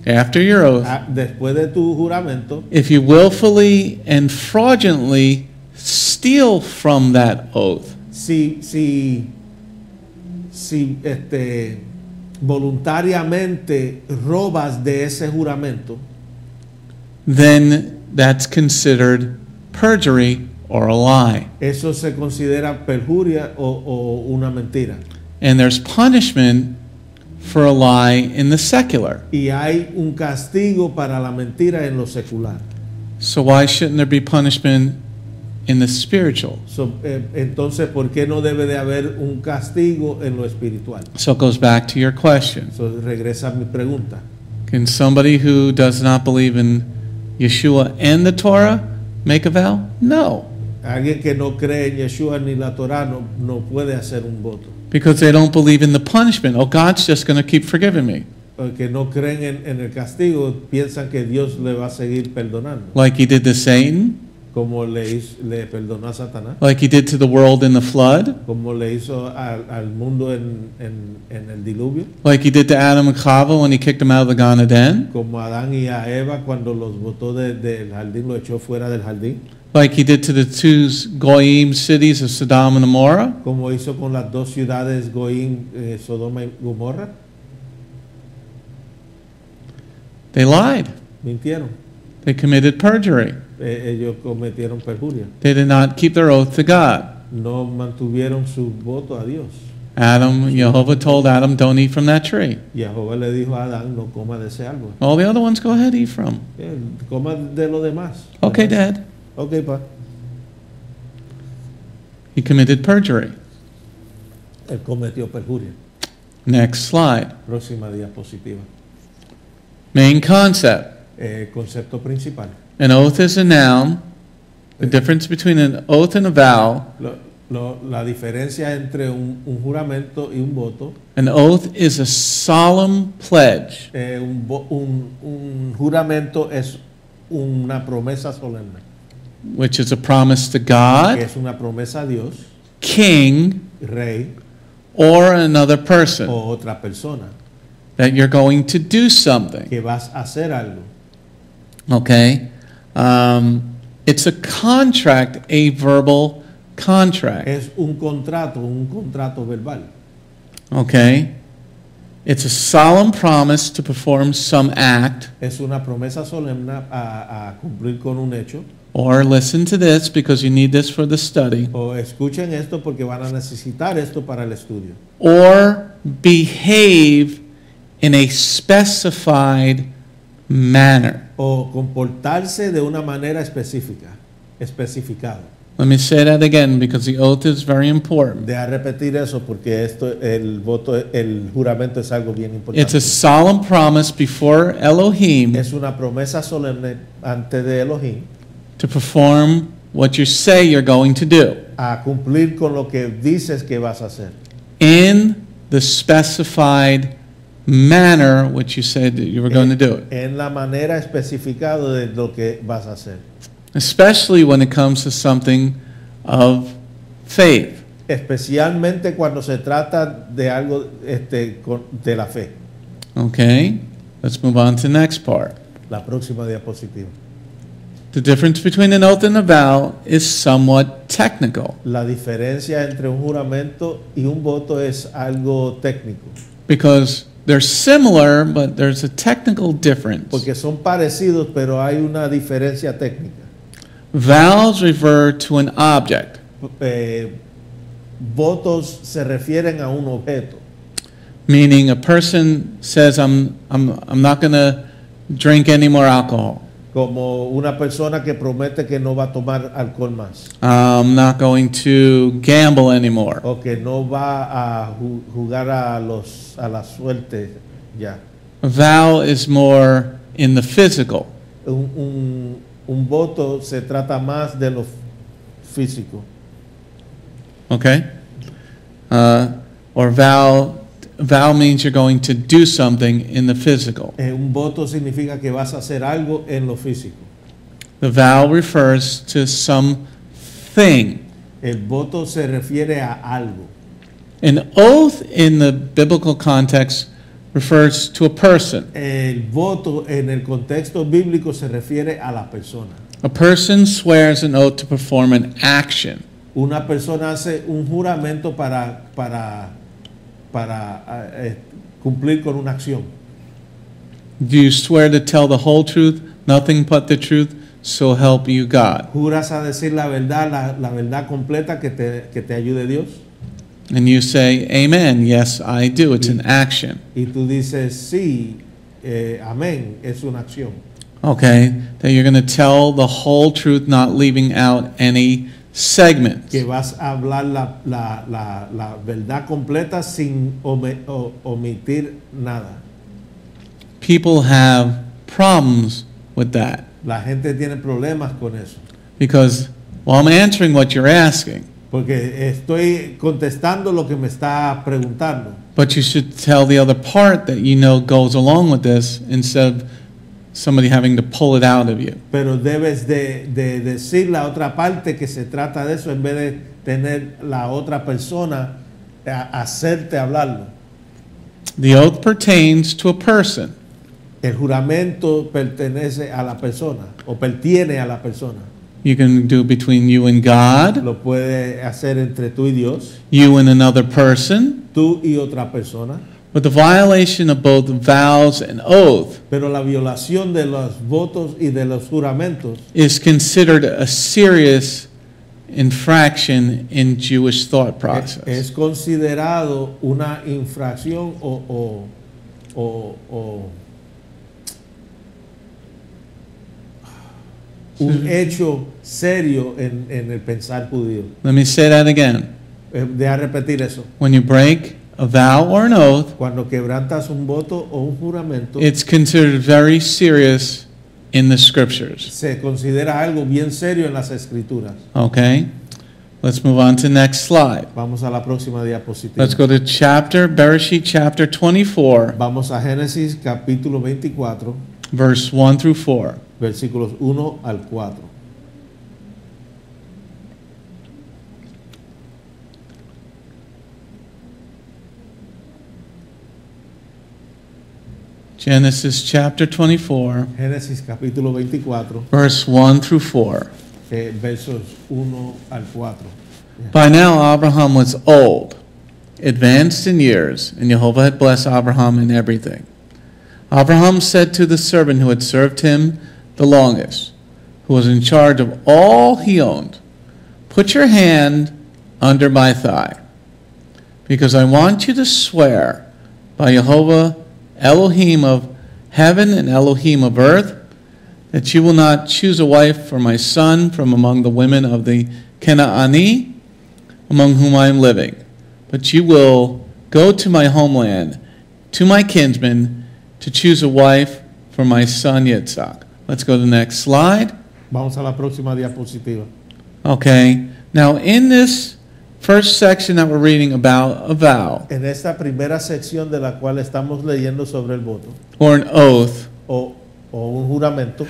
Después de tu juramento, if you willfully and fraudulently steal from that oath, si voluntariamente robas de ese juramento, then that's considered perjury or a lie. eso se considera perjuria o una mentira. And there's punishment for a lie in the secular. Y hay un castigo para la mentira en lo secular. So why shouldn't there be punishment in the spiritual? Entonces, ¿por qué no debe de haber un castigo en lo espiritual? So it goes back to your question. Regresa a mi pregunta. Can somebody who does not believe in Yeshua and the Torah make a vow? No, Alguien que no cree en Yeshua ni la Torah no puede hacer un voto. because they don't believe in the punishment. Oh, God's just going to keep forgiving me. Porque no creen en el castigo, piensan que Dios le va a seguir perdonando. Like he did to Satan, Como le perdonó a Satanás, like he did to the world in the flood, como le hizo al mundo en el diluvio, like he did to Adam and Chava when he kicked them out of the Gan Eden, como a Adán y a Eva cuando los botó del jardín, lo echó fuera del jardín, like he did to the two Goyim cities of Sodom and Gomorrah. como hizo con las dos ciudades Goín, Sodoma y Gomorra. They lied. Mintieron. They committed perjury. Ellos cometieron perjuria. They did not keep their oath to God. No mantuvieron su voto a Dios. Jehovah told Adam, don't eat from that tree. Y Jehová le dijo a Adán, no coma de ese árbol. All the other ones, go ahead, eat from. Coma de lo demás. Okay, Dad. Ok, pa. He committed perjury. Él cometió perjuria. Next slide. Próxima diapositiva. Main concept. Concepto principal. An oath is a noun. The difference between an oath and a vow. La diferencia entre un juramento y un voto. An oath is a solemn pledge. Un juramento es una promesa solemne, which is a promise to que God, es una promesa a Dios, king, rey or another person, o otra persona, that you're going to do something. que vas a hacer algo. Okay? It's a contract, a verbal contract. Es un contrato verbal. Okay? It's a solemn promise to perform some act, Es una promesa solemne a cumplir con un hecho. or listen to this because you need this for the study, O escuchen esto porque van a necesitar esto para el estudio. or behave in a specified manner. O comportarse de una manera especificado. Let me say that again because the oath is very important. Deja repetir eso porque el juramento es algo bien It's importante. a solemn promise before Elohim Es una promesa solemne ante de Elohim to perform what you say you're going to do a cumplir con lo que dices que vas a hacer. in the specified manner which you said that you were going to do it. En la manera especificada de lo que vas a hacer. Especially when it comes to something of faith. Especialmente cuando se trata de algo de la fe. Okay? Let's move on to the next part. La próxima diapositiva. The difference between an oath and a vow is somewhat technical La diferencia entre un juramento y un voto es algo técnico, because they're similar, but there's a technical difference. porque son parecidos, pero hay una diferencia técnica. Vows refer to an object, Votos se refieren a un objeto. meaning a person says, I'm not going to drink any more alcohol. Como una persona que promete que no va a tomar alcohol más, I'm not going to gamble anymore. o que no va a jugar a la suerte ya. A vow is more in the physical. Un voto se trata más de lo físico. Okay? Or vow means you're going to do something in the physical. Un voto significa que vas a hacer algo en lo físico. The vow refers to something. El voto se refiere a algo. An oath in the biblical context refers to a person. El voto en el contexto bíblico se refiere a la persona. A person swears an oath to perform an action. Una persona hace un juramento para cumplir con una acción. Do you swear to tell the whole truth, nothing but the truth, so help you God? Juras a decir la verdad completa que te ayude Dios. And you say, amen, yes, I do. It's an action. Y tú dices sí, amén, es una acción. Okay, that you're going to tell the whole truth, not leaving out any segments. Que vas a hablar la verdad completa sin omitir nada. People have problems with that La gente tiene problemas con eso. because, well, I'm answering what you're asking, Porque estoy contestando lo que me está preguntando. but you should tell the other part that you know goes along with this instead of somebody having to pull it out of you. Pero debes de decir la otra parte que se trata de eso en vez de tener la otra persona hacerte hablarlo. The oath pertains to a person. El juramento pertenece a la persona o pertiene a la persona. You can do between you and God, Lo puede hacer entre tú y Dios, you and another person, tú y otra persona. but the violation of both vows and oath Pero la violación de los votos y de los juramentos is considered a serious infraction in Jewish thought process. es considerado una infracción o un hecho serio en el pensar judío. Let me say that again. Deja repetir eso. When you break a vow or an oath, Cuando quebrantas un voto o un juramento, it's considered very serious in the scriptures. se considera algo bien serio en las escrituras. Okay? Let's move on to the next slide. Vamos a la próxima diapositiva. Let's go to Bereshit chapter 24, Vamos a Génesis capítulo 24, verse 1 through 4. versículos 1 al 4. Genesis chapter 24, Génesis capítulo 24, verse 1 through 4. versos 1 al 4. By now Abraham was old, advanced in years, and Jehovah had blessed Abraham in everything. Abraham said to the servant who had served him the longest, who was in charge of all he owned, "Put your hand under my thigh, because I want you to swear by Jehovah, Elohim of heaven and Elohim of earth, that you will not choose a wife for my son from among the women of the Canaanite, among whom I am living, but you will go to my homeland, to my kinsmen, to choose a wife for my son Yitzchak." Let's go to the next slide. Vamos a la próxima diapositiva. Okay, now in this first section that we're reading about a vow, En esta primera sección de la cual estamos leyendo sobre el voto or an oath, o un juramento,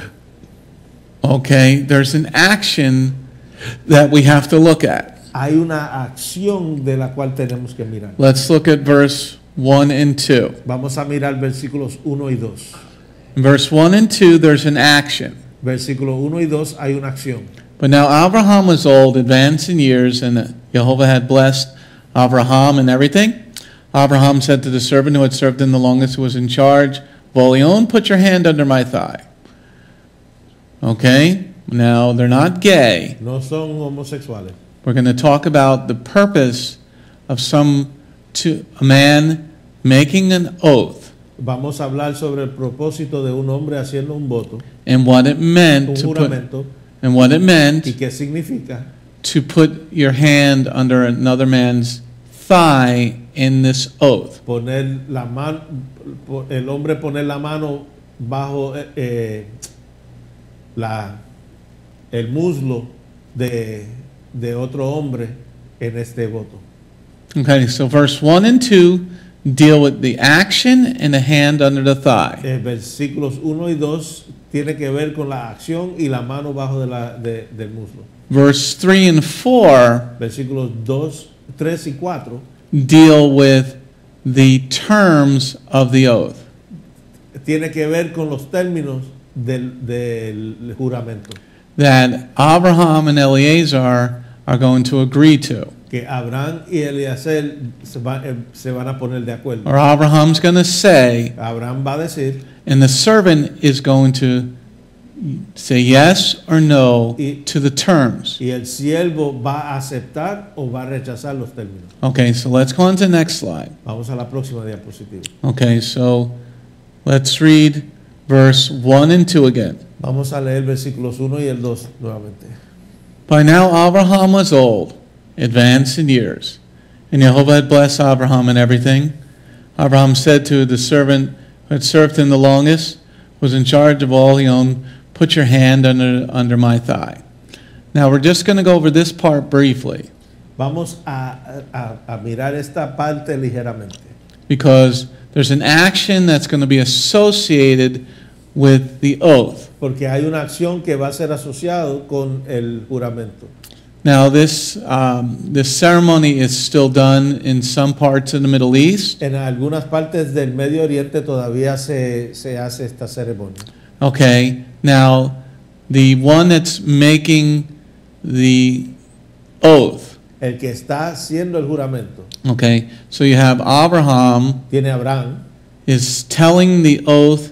okay, there's an action that we have to look at. hay una acción de la cual tenemos que mirar. Let's look at verse 1 and 2. Vamos a mirar versículos 1 y 2. In verse 1 and 2, there's an action. Versículo 1 y 2 hay una acción. But now Abraham was old, advanced in years, and Jehovah had blessed Avraham and everything. Abraham said to the servant who had served him the longest, who was in charge of all he owned, "Put your hand under my thigh." Okay, now they're not gay. No son homosexuales. We're going to talk about the purpose of a man making an oath Vamos a hablar sobre el propósito de un hombre haciendo un voto, and what it meant un to put, juramento, and what it meant y qué significa to put your hand under another man's thigh in this oath. poner la mano, el hombre poner la mano bajo el muslo de otro hombre en este voto. Okay, so verse 1 and 2 deal with the action and the hand under the thigh. Versículos 1 y 2 tiene que ver con la acción y la mano bajo del muslo. Verse 3 and 4 Versículos 2, 3 y 4 deal with the terms of the oath. tiene que ver con los términos del juramento That Abraham and Eleazar are going to agree to. que Abraham y Eliezer se van a poner de acuerdo. Or Abraham's going to say, Abraham va a decir and the servant is going to say yes or no to the terms. y el siervo va a aceptar o va a rechazar los términos. Okay, so let's go on to the next slide. Vamos a la próxima diapositiva. Okay, so let's read verse 1 and 2 again. Vamos a leer versículos 1 y el 2 nuevamente. By now Abraham was old, advanced in years, and Jehovah had blessed Abraham in everything. Abraham said to the servant who had served him the longest, was in charge of all he owned, "Put your hand under my thigh." Now we're just going to go over this part briefly, Vamos a mirar esta parte ligeramente. because there's an action that's going to be associated with the oath. Porque hay una acción que va a ser asociado con el juramento. Now this ceremony is still done in some parts of the Middle East. En algunas partes del Medio Oriente todavía se hace esta ceremonia. Okay, now the one that's making the oath. El que está haciendo el juramento, Okay, so you have Abraham tiene Abraham, is telling the oath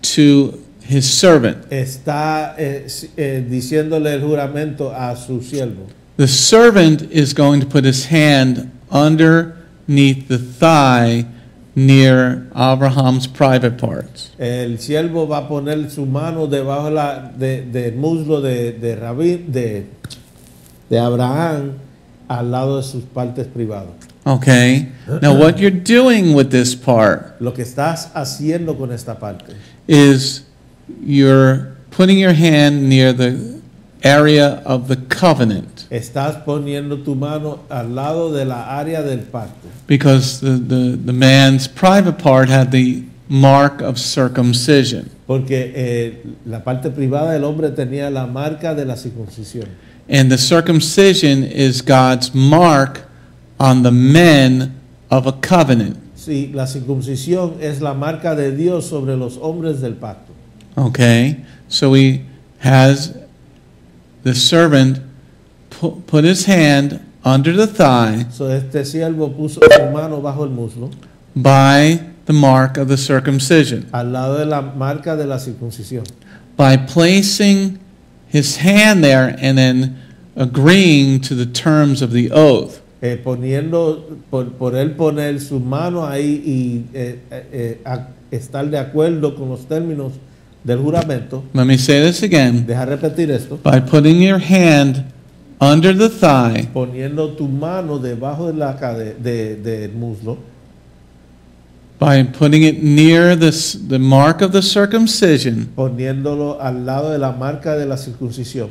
to his servant. está diciéndole el juramento a su siervo. The servant is going to put his hand underneath the thigh near Abraham's private parts. El siervo va a poner su mano debajo del muslo de Abraham al lado de sus partes privadas. Okay, now what you're doing with this part Lo que estás haciendo con esta parte is you're putting your hand near the area of the covenant, estás poniendo tu mano al lado de la área del pacto, because the man's private part had the mark of circumcision. Porque la parte privada del hombre tenía la marca de la circuncisión. And the circumcision is God's mark on the men of a covenant. Sí, la circuncisión es la marca de Dios sobre los hombres del pacto. Okay? So he has the servant put his hand under the thigh So este siervo puso su mano bajo el muslo, by the mark of the circumcision. al lado de la marca de la circuncisión. By placing his hand there and then agreeing to the terms of the oath. Por él poner su mano ahí y estar de acuerdo con los términos del juramento. Let me say this again. Deja repetir esto. By putting your hand under the thigh, Poniendo tu mano debajo del muslo, by putting it near the mark of the circumcision. poniéndolo al lado de la marca de la circuncisión.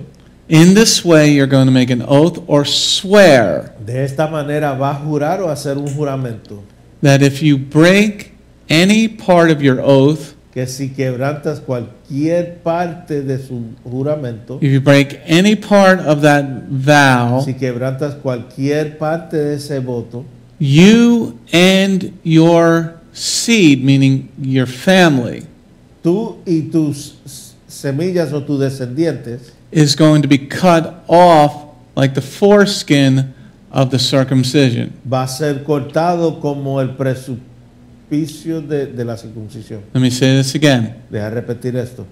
In this way, you're going to make an oath or swear De esta manera va a jurar o hacer un juramento that if you break any part of your oath, que si quebrantas cualquier parte de su juramento, if you break any part of that vow, si quebrantas cualquier parte de ese voto, you and your seed, meaning your family, tú y tus semillas o tus descendientes is going to be cut off like the foreskin of the circumcision. va a ser cortado como el precipicio de la circuncisión. Let me say this again. Deja repetir esto.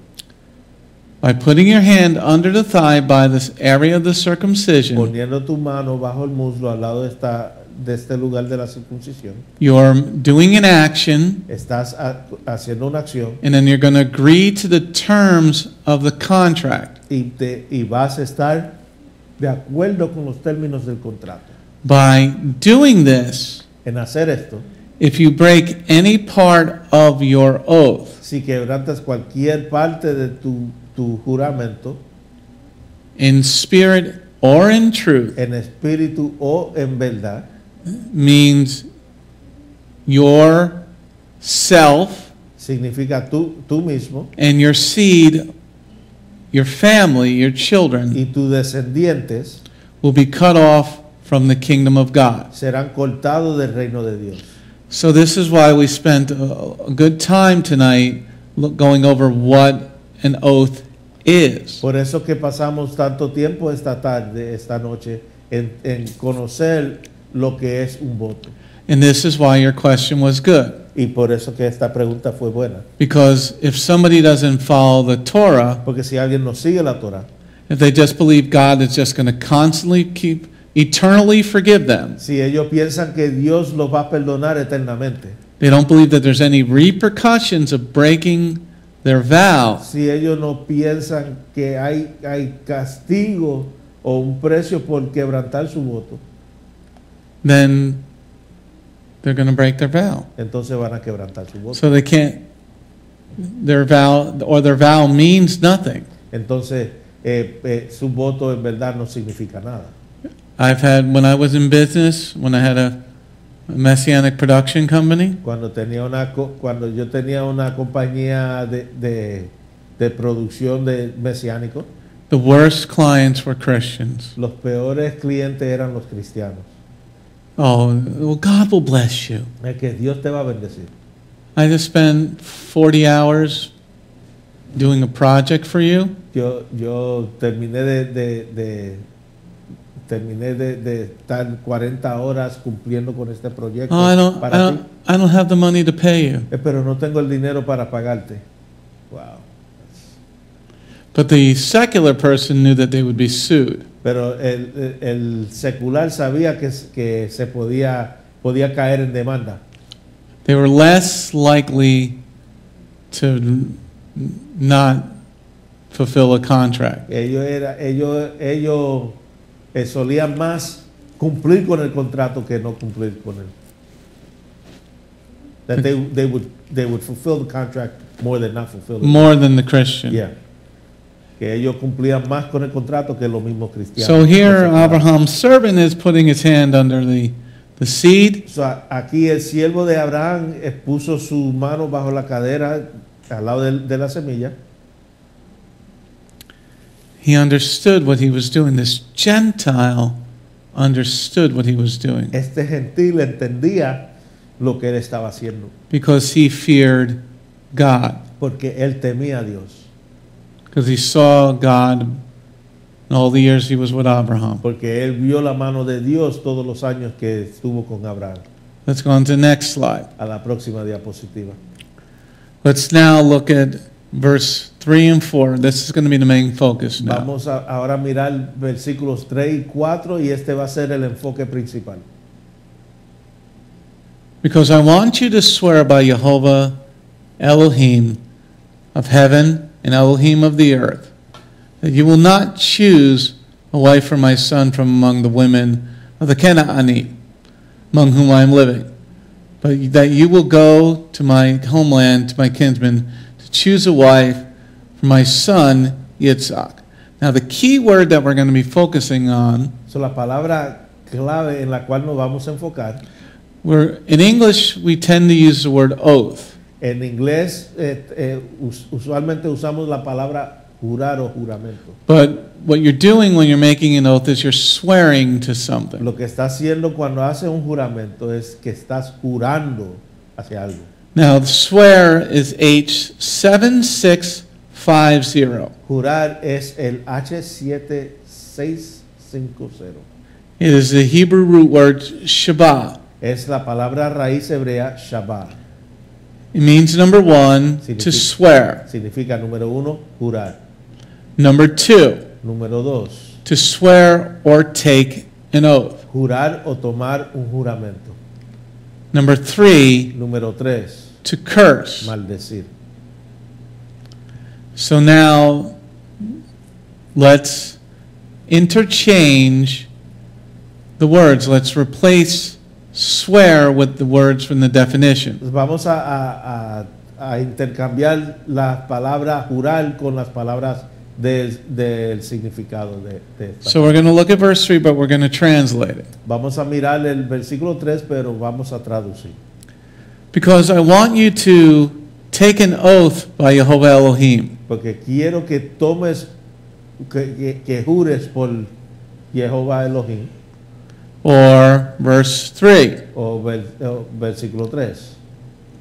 By putting your hand under the thigh by this area of the circumcision, Poniendo tu mano bajo el muslo al lado de este lugar de la circuncisión, you're doing an action, estás haciendo una acción and then you're going to agree to the terms of the contract. y vas a estar de acuerdo con los términos del contrato. By doing this, En hacer esto, if you break any part of your oath, si quebrantas cualquier parte de tu juramento, in spirit or in truth, en espíritu o en verdad, means your self significa tú mismo and your seed, your family, your children, y tus descendientes will be cut off from the kingdom of God. serán cortados del reino de Dios. So this is why we spent a good time tonight going over what an oath is. Por eso que pasamos tanto tiempo esta tarde, esta noche, en conocer lo que es un voto. And this is why your question was good. Y por eso que esta pregunta fue buena. Because if somebody doesn't follow the Torah, Porque si alguien no sigue la Torah, if they just believe God is just going to constantly keep eternally forgive them, si ellos piensan que Dios los va a perdonar eternamente, they don't believe that there's any repercussions of breaking their vow, si ellos no piensan que hay castigo o un precio por quebrantar su voto, then they're going to break their vow. entonces van a quebrantar su voto. So they can't, their vow means nothing. Entonces su voto en verdad no significa nada. I've had, when I was in business, when I had a Messianic production company, Cuando yo tenía una compañía de producción de mesiánico, the worst clients were Christians. los peores clientes eran los cristianos. Oh, well, God will bless you. Es que Dios te va a bendecir. I just spent 40 hours doing a project for you. Yo terminé de estar 40 horas cumpliendo con este proyecto Oh, para ti, I don't have the money to pay you. pero no tengo el dinero para pagarte. Wow. But the secular person knew that they would be sued. Pero el secular sabía que se podía caer en demanda. They were less likely to not fulfill a contract. Ellos solían más cumplir con el contrato que no cumplir con él. That they would fulfill the contract more than not fulfill it. More than the Christian. Yeah. Que ellos cumplían más con el contrato que los mismos cristianos. So here Abraham's servant is putting his hand under the seed. So, aquí el siervo de Abraham puso su mano bajo la cadera al lado de la semilla, he understood what he was doing. This Gentile understood what he was doing este gentil entendía lo que él estaba haciendo, because he feared God, porque él temía a Dios, because he saw God in all the years he was with Abraham. porque él vio la mano de Dios todos los años que estuvo con Abraham. Let's go on to the next slide. A la próxima diapositiva. Let's now look at verse 3 and 4. This is going to be the main focus now. Vamos a ahora mirar versículos 3 y 4 y este va a ser el enfoque principal. Because I want you to swear by Jehovah Elohim of heaven and Elohim of the earth, that you will not choose a wife for my son from among the women of the Canaanite, among whom I am living, but that you will go to my homeland, to my kinsmen, to choose a wife for my son Yitzchak. Now the key word that we're going to be focusing on, So, la palabra clave en la cual nos vamos a enfocar, in English we tend to use the word oath. en inglés usualmente usamos la palabra jurar o juramento. But what you're doing when you're making an oath is you're swearing to something. Lo que está haciendo cuando hace un juramento es que estás jurando hacia algo. Now, the swear is H7650. Jurar es el H7650. It is the Hebrew root word shabbat. Es la palabra raíz hebrea Shabbat. It means, number one, to swear. Significa, número uno, jurar. Number two, Número dos, to swear or take an oath. jurar o tomar un juramento. Number three, Número tres, to curse. maldecir. So now, let's interchange the words. Let's replace swear with the words from the definition. Vamos a intercambiar las palabras jurar con las palabras del significado de esta. So we're going to look at verse 3, but we're going to translate it. Vamos a mirar el versículo 3, pero vamos a traducir. Because I want you to take an oath by Jehovah Elohim. Porque quiero que tomes, que jures por Jehová Elohim. Or verse 3. O versículo 3.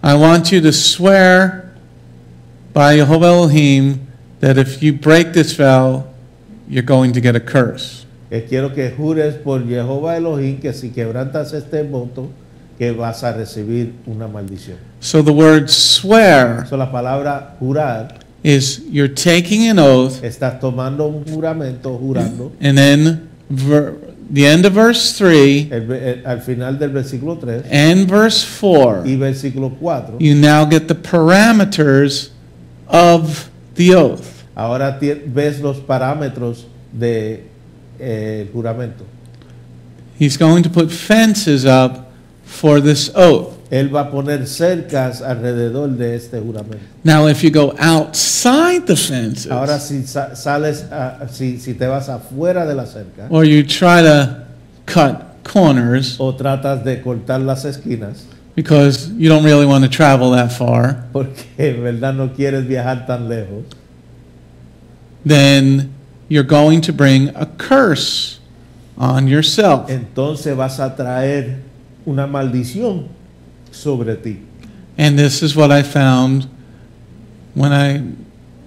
I want you to swear by Jehovah Elohim that if you break this vow, you're going to get a curse. Quiero que jures por Jehová Elohim que si quebrantas este voto, que vas a recibir una maldición. So the word swear So, la palabra jurar, is you're taking an oath, estás tomando un juramento, jurando. and then the end of verse 3 Al final del versículo 3 and verse 4, y versículo 4, you now get the parameters of the oath. ahora ves los parámetros del juramento. He's going to put fences up for this oath. Él va a poner cercas alrededor de este juramento. Now, if you go outside the fences, Ahora si sales, si te vas afuera de la cerca or you try to cut corners o tratas de cortar las esquinas, because you don't really want to travel that far, porque en verdad no quieres viajar tan lejos, then you're going to bring a curse on yourself. entonces vas a traer una maldición sobre ti. And this is what I found when I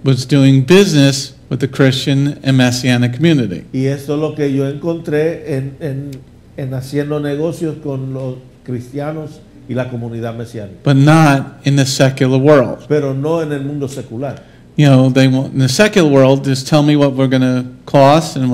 was doing business with the Christian and Messianic community. Y esto es lo que yo encontré en haciendo negocios con los cristianos y la comunidad mesiánica, But not in the secular world. pero no en el mundo secular. You know, they want, in the secular world, just tell me what we're going to cost and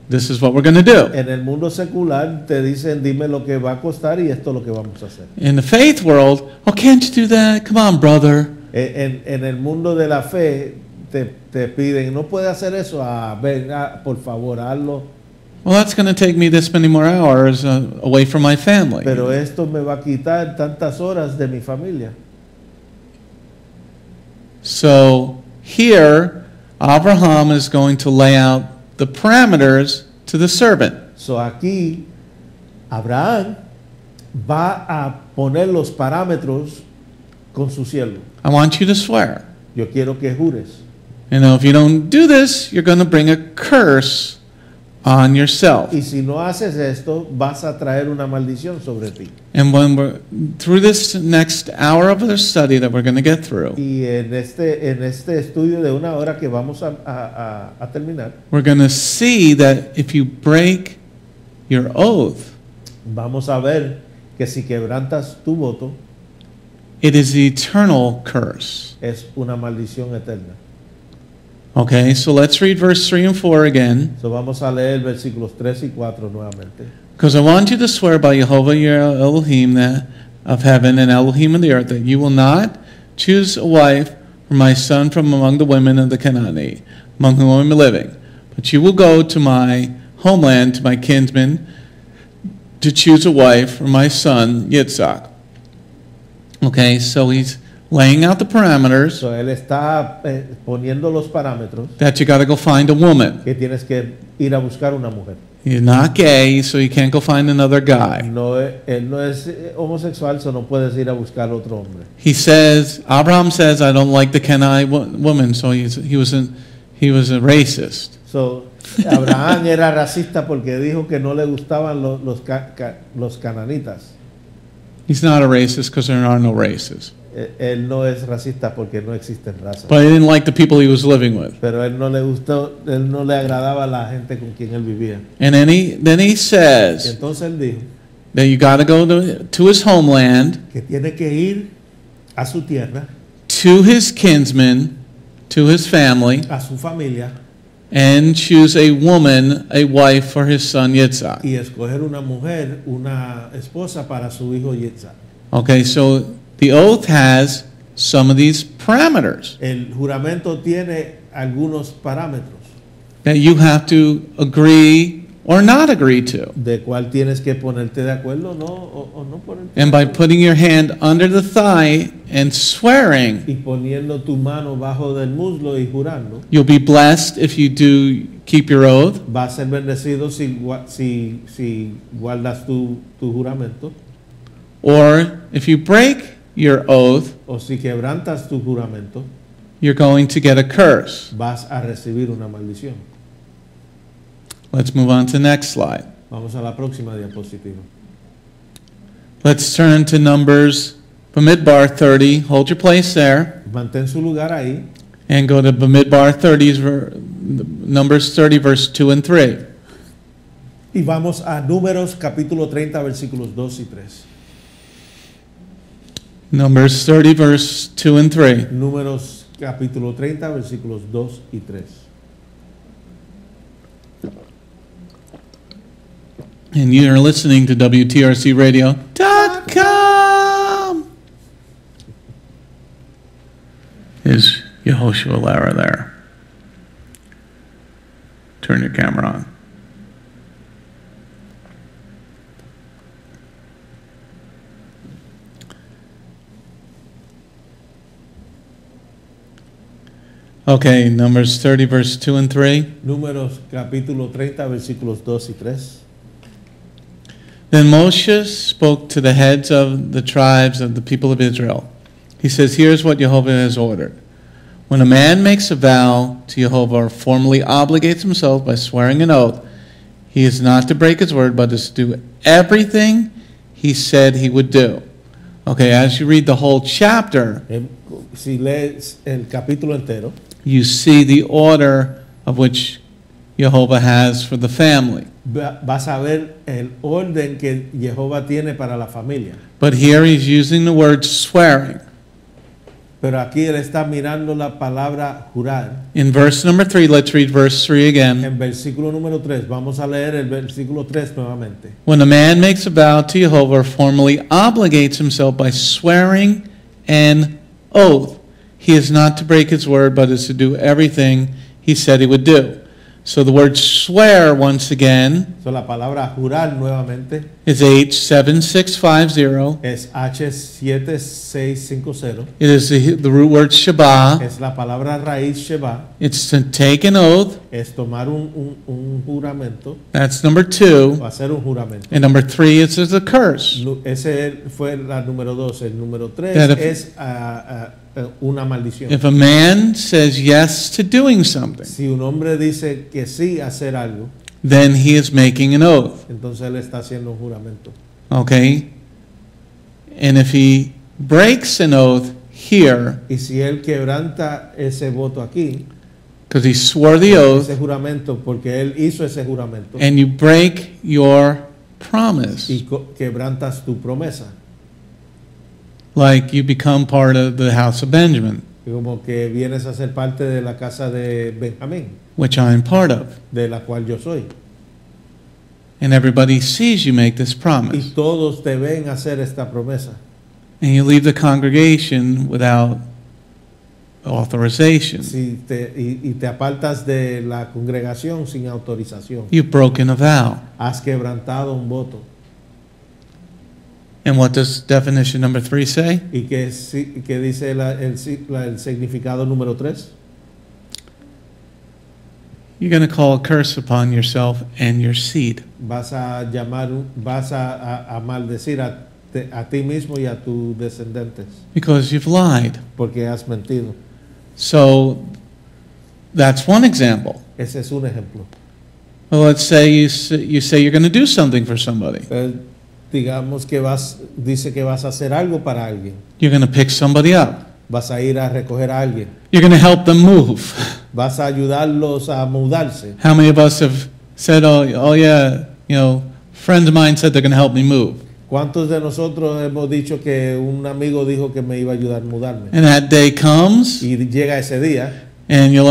this is what we're going to do. En el mundo secular te dicen, dime lo que va a costar y esto es lo que vamos a hacer. In the faith world, oh, can't you do that? Come on, brother. En el mundo de la fe te piden, no puede hacer eso, ven, por favor, hazlo. Well, that's going to take me this many more hours away from my family. Pero esto me va a quitar tantas horas de mi familia. So here, Avraham is going to lay out the parameters to the servant. So aquí, Abraham va a poner los parámetros con su siervo. I want you to swear. Yo quiero que jures. You know, if you don't do this, you're going to bring a curse on yourself. Y si no haces esto, vas a traer una maldición sobre ti. And when we're through this next hour of the study that we're going to get through, Y en este estudio de una hora que vamos a terminar, we're going to see that if you break your oath, vamos a ver que si quebrantas tu voto, it is the eternal curse. es una maldición eterna. Okay, so let's read verse 3 and 4 again. So vamos a leer versículos 3 y 4 nuevamente. Because I want you to swear by Jehovah your Elohim that of heaven and Elohim of the earth that you will not choose a wife for my son from among the women of the Canaanite, among whom I am living. But you will go to my homeland, to my kinsmen, to choose a wife for my son Yitzchak. Okay, so he's laying out the parameters So él está poniendo los parámetros that you got to go find a woman. que tienes que ir a buscar una mujer. You're not gay, so you can't go find another guy. Él no es homosexual, so no puedes ir a buscar otro hombre. He says, Abraham says, I don't like the Canaanite woman, so he was a racist. So, Abraham era racista porque dijo que no le gustaban los cananitas. He's not a racist because there are no races. Él no es racista porque no existen razas. But he didn't like the people he was living with. Pero él no le gustó, él no le agradaba a la gente con quien él vivía. And then he Y says entonces él dijo that you got to go to his homeland, que tiene que ir a su tierra, to his kinsmen, to his family, a su familia, and choose a woman, a wife for his son Yitzchak. y escoger una mujer, una esposa para su hijo Yitzchak. Okay, so the oath has some of these parameters El juramento tiene algunos parámetros that you have to agree or not agree to. de cuál tienes que ponerte de acuerdo o no ponerte And de by acuerdo. putting your hand under the thigh and swearing, Y poniendo tu mano bajo del muslo y jurando, you'll be blessed if you do keep your oath, vas a ser bendecido si guardas tu juramento, or if you break your oath, o si quebrantas tu juramento, you're going to get a curse. vas a recibir una maldición. Let's move on to the next slide. Vamos a la próxima diapositiva. Let's turn to Numbers Bamidbar 30. Hold your place there Mantén su lugar ahí and go to Bamidbar 30, Numbers 30, verse 2 and 3. y vamos a Números capítulo 30 versículos 2 y 3. Numbers 30, verse 2 and 3. Números capítulo 30 versículos 2 y 3. And you're listening to WTRCradio.com. Is Yehoshua Lara there? Turn your camera on. Okay, Numbers 30, verse 2 and 3. Números capítulo 30 versículos 2 y 3. Then Moshe spoke to the heads of the tribes of the people of Israel. He says, here's what Jehovah has ordered. When a man makes a vow to Jehovah or formally obligates himself by swearing an oath, he is not to break his word, but is to do everything he said he would do. Okay, as you read the whole chapter, Si lees el capítulo entero, you see the order of which Jehovah has for the family. vas a ver el orden que Jehová tiene para la familia. But here he's using the word swearing. Pero aquí él está mirando la palabra jurar. In verse number 3, let's read verse 3 again. En versículo número 3, vamos a leer el versículo 3 nuevamente. When a man makes a vow to Jehovah or formally obligates himself by swearing an oath, he is not to break his word, but is to do everything he said he would do. So the word swear, once again, So So, la palabra jurar nuevamente is H7650. es H7650. It is the root word Shabbat. Es la palabra raíz Sheba. It's to take an oath. Es tomar un juramento That's number o 2. hacer un juramento. And number 3 is a curse. Ese fue la número 2. El número 3 That es una maldición. If a man says yes to doing something, Si un hombre dice que sí a hacer algo, then he is making an oath. entonces él está haciendo un juramento. Okay? And if he breaks an oath here, Y si él quebranta ese voto aquí, because he swore the oath, ese juramento, porque él hizo ese juramento, and you break your promise, y quebrantas tu promesa, like you become part of the house of Benjamin, como que vienes a ser parte de la casa de Benjamín, which I am part of. de la cual yo soy. And everybody sees you make this Y promise. todos te ven hacer esta promesa. And you leave the congregation without authorization. Y te apartas de la congregación sin autorización. You've broken a vow. Has quebrantado un voto. And what does definition number 3 say? ¿Y qué dice el significado número 3? You're going to call a curse upon yourself and your seed. Vas a maldecir a ti mismo y a tus descendientes Because you've lied. porque has mentido. So that's one example. Ese es un ejemplo. Well, let's say you say you're going to do something for somebody. Digamos que dice que vas a hacer algo para alguien. You're going to pick somebody up. Vas a ir a recoger a alguien. You're going to help them move. Vas a ayudarlos a mudarse. How many of us have said, oh yeah, friends of mine said they're going to help me move. ¿Cuántos de nosotros hemos dicho que un amigo dijo que me iba a ayudar a mudarme? And that day comes, Y llega ese día and you're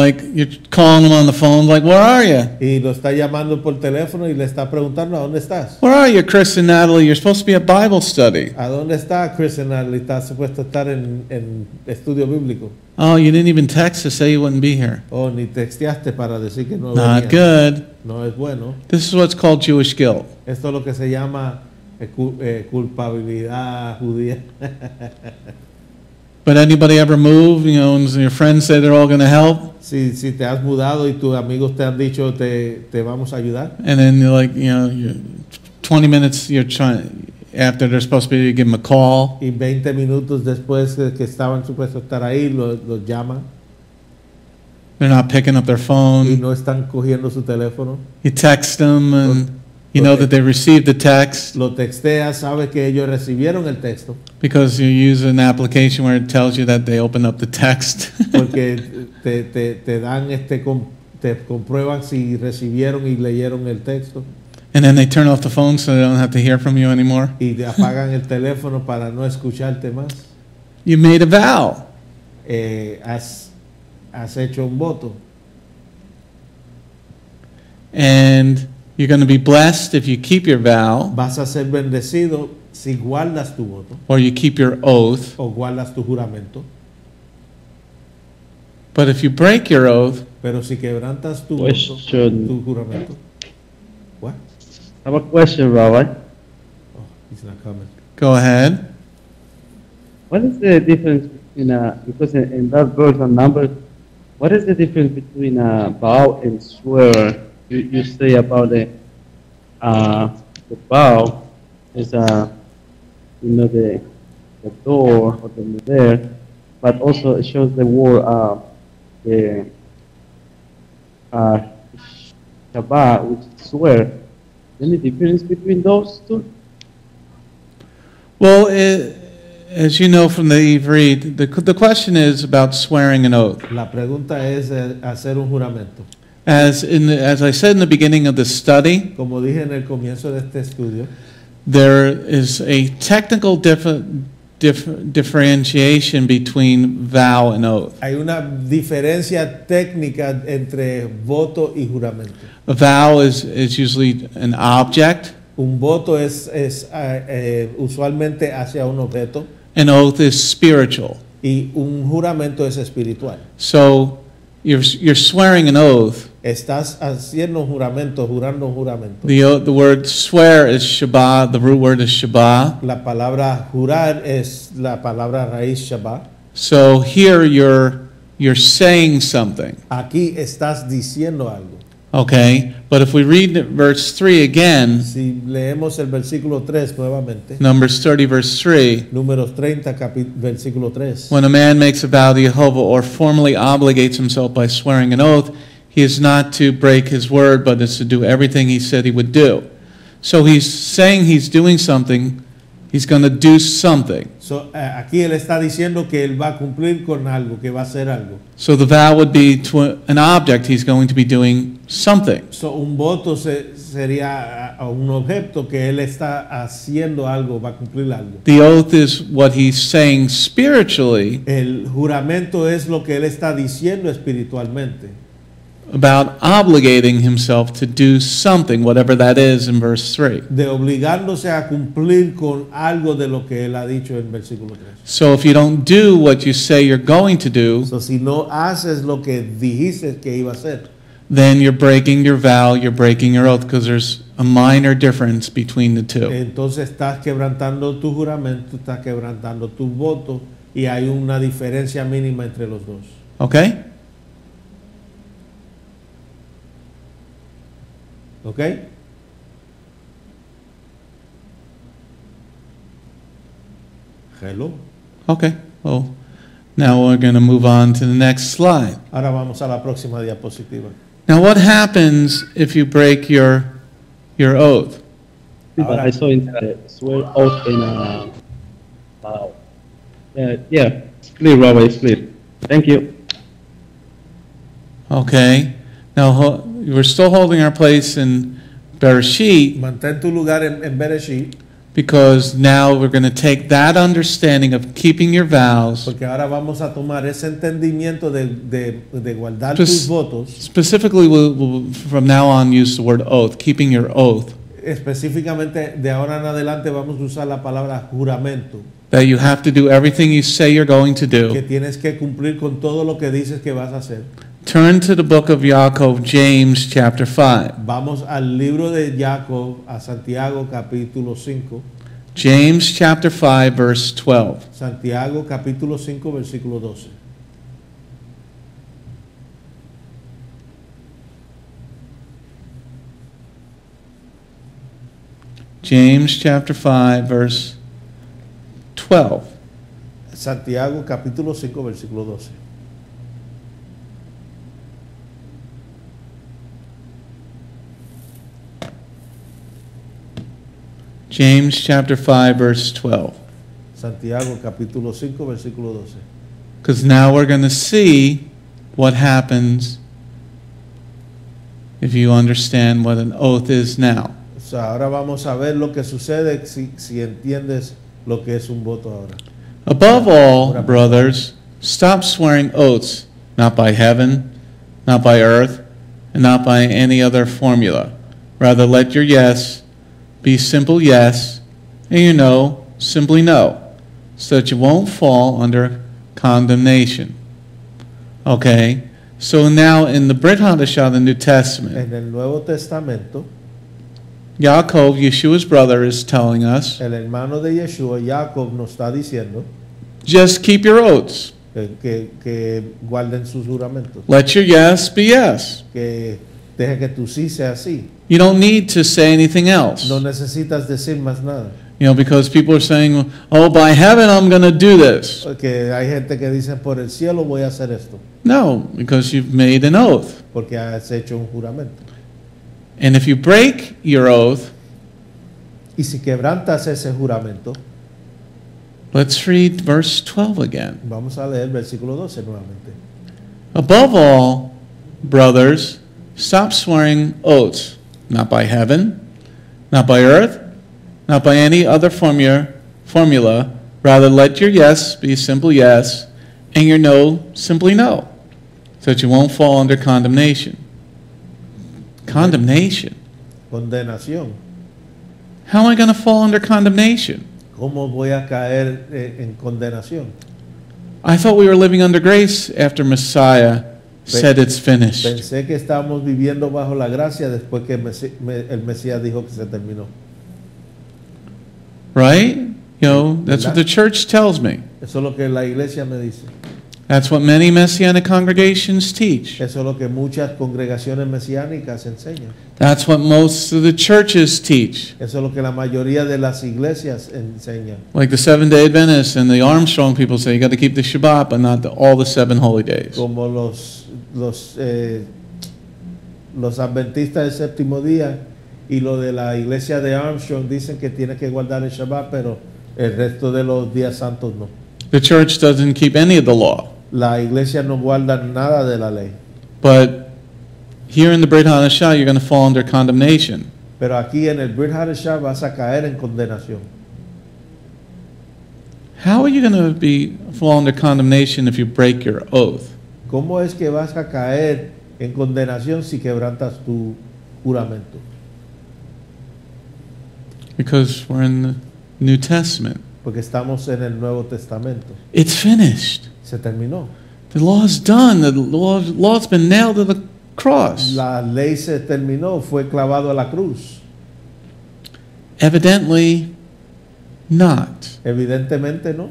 calling them on the phone, like, where are you? y lo está llamando por teléfono y le está preguntando ¿a dónde estás? Where are you, Chris and Natalie? You're supposed to be at Bible study. ¿A dónde está Chris and Natalie? Está supuesto estar en estudio bíblico. Oh, you didn't even text to say you wouldn't be here. Oh, ni texteaste para decir que no Not venía. good. No es bueno. This is what's called Jewish guilt. Esto es lo que se llama culpabilidad judía. But anybody ever move, and your friends say they're all going to help, Si te has mudado y tus amigos te han dicho te vamos a ayudar, and then you're 20 minutes after they're supposed to be, you give them a call, y 20 minutos después de que estaban supuestos a estar ahí, los llaman they're not picking up their y phone. no están cogiendo su teléfono. You text them, and you know that they received the text Lo texteas, sabes que ellos recibieron el texto, because you use an application where it tells you that they opened up the text. porque te dan te comprueban si recibieron y leyeron el texto, And then they turn off the phone so they don't have to hear from you anymore. y te apagan el teléfono para no escucharte más. You made a vow. Has hecho un voto. And you're going to be blessed if you keep your vow Vas a ser bendecido si guardas tu voto or you keep your oath. o guardas tu juramento. But if you break your oath, Pero si quebrantas tu Question. voto, tu juramento. What? I have a question, Rabbi. Oh, he's not coming. go ahead. What is the difference between because in that verse on Numbers, what is the difference between a vow and swear? You say about the vow is the door or the there, but also it shows the word the Shabbat, which is swear. Any difference between those two? Well, as you know from the Ivrit, the question is about swearing an oath. La pregunta es hacer un juramento. As I said in the beginning of the study, Como dije en el comienzo de este estudio, there is a technical differentiation between vow and oath. hay una diferencia técnica entre voto y juramento. A vow is usually an object. Un voto es usualmente hacia un objeto An oath is spiritual. y un juramento es espiritual. So you're swearing an oath. Estás haciendo un juramento, jurando un juramento. The word swear is shabbat. The root word is shabbat. La palabra jurar es la palabra raíz shabbat. So here you're saying something. Aquí estás diciendo algo. Okay, but if we read verse 3 again, Si leemos el versículo 3 nuevamente, Numbers 30 verse 3, Números 30, versículo 3. when a man makes a vow to Jehovah or formally obligates himself by swearing an oath, he is not to break his word, but is to do everything he said he would do. So he's saying he's doing something, he's going to do something. So, aquí él está diciendo que él va a cumplir con algo, que va a hacer algo. So the vow would be to an object, he's going to be doing something. So, un voto sería a un objeto que él está haciendo algo, va a cumplir algo. The oath is what he's saying spiritually El juramento es lo que él está diciendo espiritualmente. about obligating himself to do something, whatever that is in verse 3. De obligándose a cumplir con algo de lo que él ha dicho en versículo 3. So if you don't do what you say you're going to do, So, si no haces lo que dijiste que iba a hacer, then you're breaking your vow, you're breaking your oath, because there's a minor difference between the two. entonces estás quebrantando tu juramento, estás quebrantando tu voto y hay una diferencia mínima entre los dos. Okay? ¿Ok? Hello. Okay. Well, now we're going to move on to the next slide. Ahora vamos a la próxima diapositiva. Now, what happens if you break your oath? But I saw in the swear oath in wow. Yeah, it's clear, Robert, it's clear. Thank you. Okay. Now, we're still holding our place in Bereshit Mantén tu lugar en Bereshit, because now we're going to take that understanding of keeping your vows. porque ahora vamos a tomar ese entendimiento de guardar tus votos. Specifically, we'll from now on use the word oath, keeping your oath, Específicamente, de ahora en adelante vamos a usar la palabra juramento, that you have to do everything you say you're going to que do. tienes que cumplir con todo lo que dices que vas a hacer. Turn to the book of Yaakov, James chapter 5. Vamos al libro de Jacob, a Santiago capítulo 5. James chapter 5, verse 12. Santiago capítulo 5, versículo 12. James chapter 5, verse 12. Santiago capítulo 5, versículo 12. James chapter 5, verse 12. Santiago capítulo 5, versículo 12. Because now we're going to see what happens if you understand what an oath is now. O sea, ahora vamos a ver lo que sucede si entiendes lo que es un voto ahora. Above all, brothers, stop swearing oaths, not by heaven, not by earth, and not by any other formula. Rather, let your yes be simple yes, and your no, simply no, so that you won't fall under condemnation. Okay, so now in the Brit Hadashah, the New Testament, En el Nuevo Testamento, Yaakov, Yeshua's brother, is telling us, el hermano de Yeshua, Jacob, nos está diciendo just keep your oaths. que guarden sus juramentos. Let your yes be yes. Que deje que tu sí sea sí. You don't need to say anything else. No necesitas decir más nada. You know, because people are saying, oh, by heaven, I'm going to do this. Porque hay gente que dice, por el cielo voy a hacer esto. No, because you've made an oath. Porque has hecho un juramento. And if you break your oath, Y si quebrantas ese juramento, let's read verse 12 again. vamos a leer versículo 12 nuevamente. Above all, brothers, stop swearing oaths, not by heaven, not by earth, not by any other formula. Rather, let your yes be simple yes, and your no simply no, so that you won't fall under condemnation. Condemnation? Condenación. How am I going to fall under condemnation? ¿Cómo voy a caer en condenación? I thought we were living under grace after Messiah said it's finished. Pensé que estábamos viviendo bajo la gracia después que el Mesías dijo que se terminó. Right? You know, that's what the church tells me. Eso es lo que la iglesia me dice. That's what many Messianic congregations teach. Eso es lo que muchas congregaciones mesiánicas enseñan. That's what most of the churches teach. Eso es lo que la mayoría de las iglesias enseñan. Like the Seventh-day Adventists and the Armstrong people say, you got to keep the Shabbat, but not all the 7 holy days. Como los adventistas del séptimo día y lo de la iglesia de Armstrong dicen que tienes que guardar el Shabbat, pero el resto de los días santos no. The church doesn't keep any of the law. La iglesia no guarda nada de la ley. But here in the Brit Hadashah, you're going to fall under condemnation. Pero aquí en el Brit Hadashah vas a caer en condenación. How are you going to fall under condemnation if you break your oath? ¿Cómo es que vas a caer en condenación si quebrantas tu juramento? Because we're in the New Testament. Porque estamos en el Nuevo Testamento. It's finished. Se terminó. The law's done. The law's been nailed to the cross. La ley se terminó, fue clavado a la cruz. Evidently not. Evidentemente no.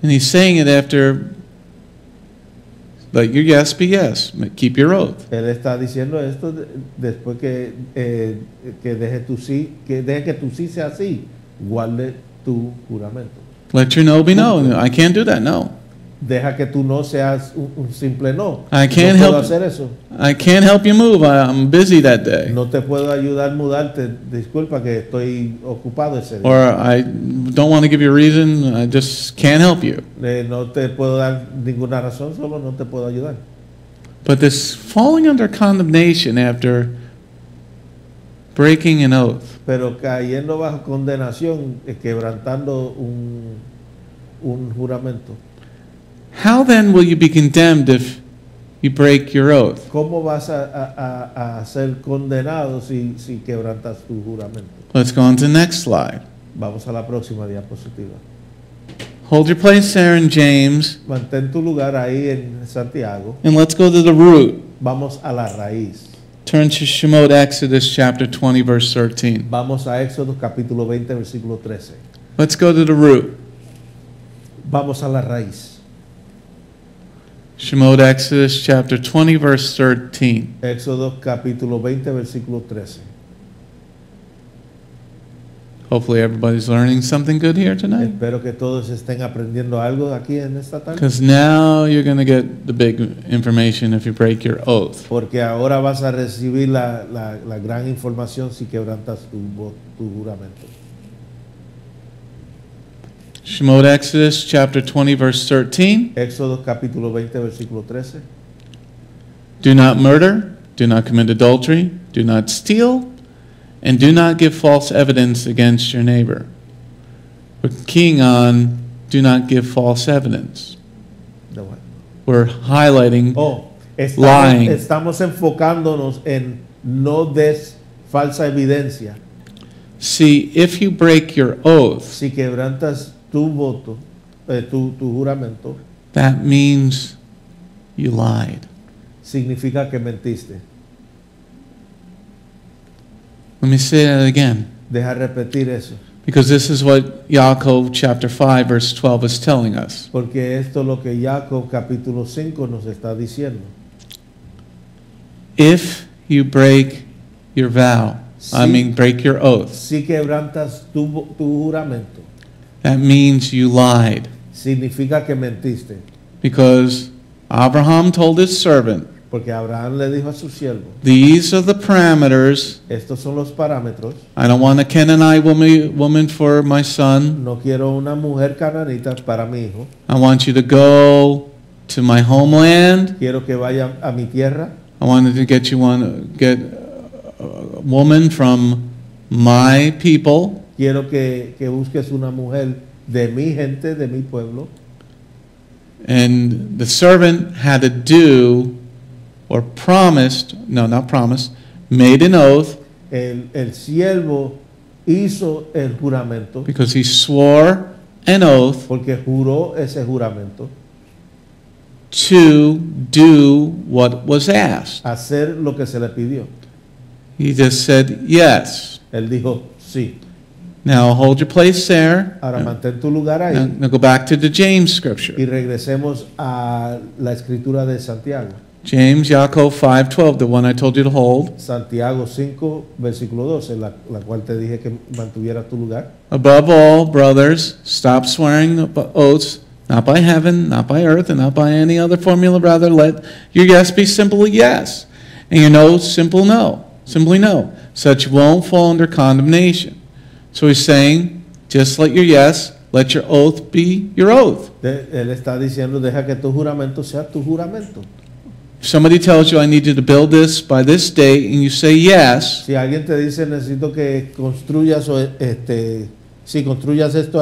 And he's saying it after, let your yes be yes. Keep your oath. Él está diciendo esto después que deje que tu sí sea sí. Guarde tu juramento. Let your no be no. I can't do that. No. Deja que tu no seas un simple no. I can't no puedo help. hacer eso. I can't help you move. I'm busy that day. No te puedo ayudar a mudarte. Disculpa que estoy ocupado ese día. Or I don't want to give you a reason. I just can't help you. No te puedo dar ninguna razón, solo no te puedo ayudar. But this falling under condemnation after breaking an oath. Pero cayendo bajo condenación, quebrantando un juramento. How then will you be condemned if you break your oath? ¿Cómo vas a ser condenado si quebrantas tu juramento? Let's go on to the next slide. Vamos a la próxima diapositiva. Hold your place there in James, Mantén tu lugar ahí en Santiago. and let's go to the root. Vamos a la raíz. Turn to Shemot, Exodus chapter 20, verse 13. Vamos a Éxodo capítulo 20, versículo 13. Let's go to the root. Vamos a la raíz. Shemot, Exodus chapter 20, verse 13. Éxodo capítulo 20, versículo 13. Hopefully everybody's learning something good here tonight. Espero que todos estén aprendiendo algo aquí en esta tarde. Because now you're going to get the big information if you break your oath. Porque ahora vas a recibir la gran información si quebrantas tu juramento. Shemot, Exodus chapter 20, verse 13. Éxodo capítulo 20, versículo 13. Do not murder, do not commit adultery, do not steal, and do not give false evidence against your neighbor. We're keying on do not give false evidence. We're highlighting lying. Estamos enfocándonos en no des falsa evidencia. See, if you break your oath, Si quebrantas tu voto, tu juramento, that means you lied. significa que mentiste. Let me say that again, Deja repetir eso, because this is what Yaakov chapter 5 verse 12 is telling us. porque esto es lo que Jacob capítulo 5 nos está diciendo. If you break your vow, break your oath, Si quebrantas tu juramento, that means you lied. significa que mentiste, Because Avraham told his servant, porque Abraham le dijo a su siervo, these are the parameters. estos son los parámetros. I don't want a Canaanite woman for my son. No quiero una mujer cananita para mi hijo. I want you to go to my homeland. Quiero que vaya a mi tierra. I wanted to get a woman from my people. Quiero que busques una mujer de mi gente, de mi pueblo. And the servant had to do, or made an oath, El siervo hizo el juramento because he swore an oath porque juró ese juramento to do what was asked. hacer lo que se le pidió. He just said yes. Él dijo sí. Now hold your place there. Ahora mantén tu lugar Now, ahí now go back to the James scripture. y regresemos a la escritura de Santiago. James, Yaakov 5:12, the one I told you to hold. Santiago 5, versículo 12, la cual te dije que mantuvieras tu lugar. Above all, brothers, stop swearing oaths, not by heaven, not by earth, and not by any other formula. Rather, let your yes be simply yes, and your no simple no, simply no. Such won't fall under condemnation. So he's saying, just let your yes, let your oath be your oath. Él está diciendo, deja que tu juramento sea tu juramento. If somebody tells you, I need you to build this by this date, and you say yes, Si alguien te dice, necesito que construyas si construyas esto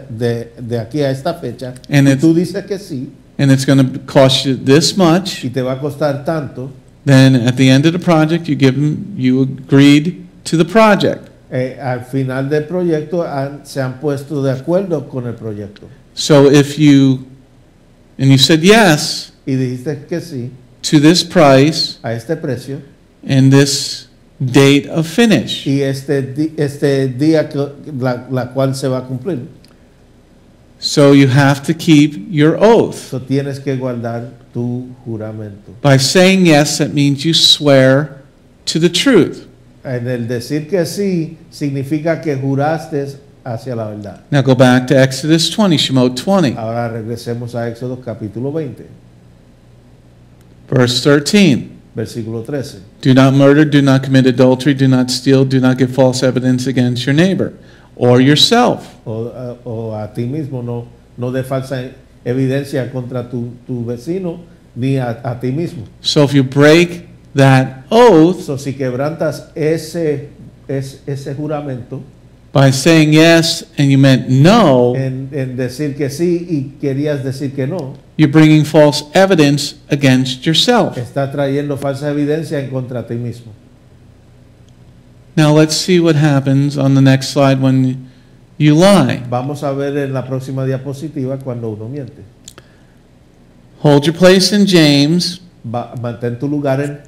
de aquí a esta fecha, And y it's- tú dices que sí, and it's going to cost you this much, y te va a costar tanto, then at the end of the project, you agreed to the project. al final del proyecto se han puesto de acuerdo con el proyecto. So if you said yes Y dijiste que sí to this price a este precio and this date of finish, y este día la cual se va a cumplir. so you have to keep your oath. So tienes que guardar tu juramento. By saying yes, that means you swear to the truth. En el decir que sí, significa que juraste hacia la verdad. Now go back to Exodus 20, Shemot 20, Ahora regresemos a Éxodo capítulo 20, verse 13. versículo 13. Do not murder, do not commit adultery, do not steal, do not give false evidence against your neighbor or yourself. O a ti mismo, no de falsa evidencia contra tu vecino ni a ti mismo. So if you break that oath So, si quebrantas ese juramento by saying yes and you meant no, en decir que sí y querías decir que no, you're bringing false evidence against yourself. está trayendo falsa evidencia en contra ti mismo. Now let's see what happens on the next slide when you lie. Vamos a ver en la próxima diapositiva cuando uno miente. Hold your place in James Mantén tu lugar en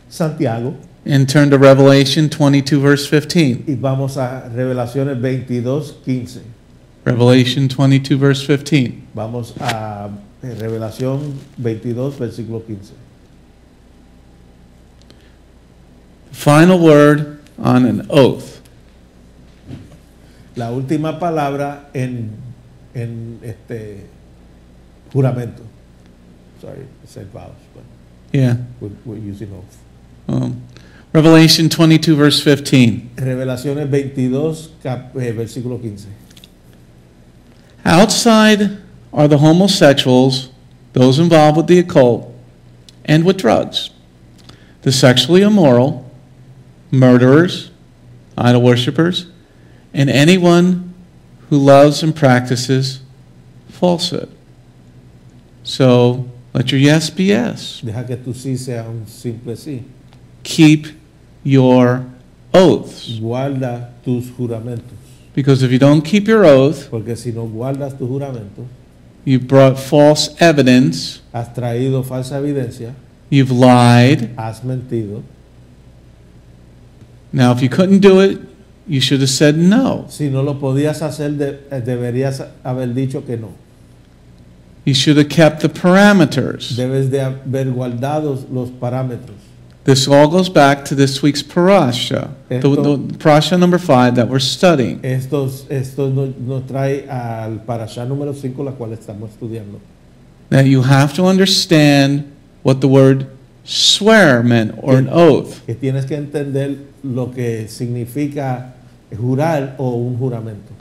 Santiago and turn to Revelation 22, verse 15. y vamos a Revelaciones 22, 15. Revelation 22, verse 15. Vamos a Revelación 22, versículo 15. Final word on an oath. La última palabra en juramento. Sorry, I said vows, but Yeah. we're using oath. Revelation 22, verse 15. Revelaciones 22, versículo 15. Outside are the homosexuals, those involved with the occult, and with drugs, the sexually immoral, murderers, idol worshippers, and anyone who loves and practices falsehood. So let your yes be yes. Deja que tu sí sea un simple sí. Keep your oaths. Guarda tus juramentos. Because if you don't keep your oath, Porque si no guardas tu juramento, you've brought false evidence, has traído falsa evidencia, you've lied. has mentido. Now, if you couldn't do it, you should have said no. Si no lo podías hacer, deberías haber dicho que no. You should have kept the parameters. Debes de haber guardado los parámetros. This all goes back to this week's Parasha, the Parasha number 5 that we're studying. Esto nos trae al Parasha número 5, la cual estamos estudiando. That you have to understand what the word swear meant, or an oath. Que tienes que entender lo que significa jurar o un juramento.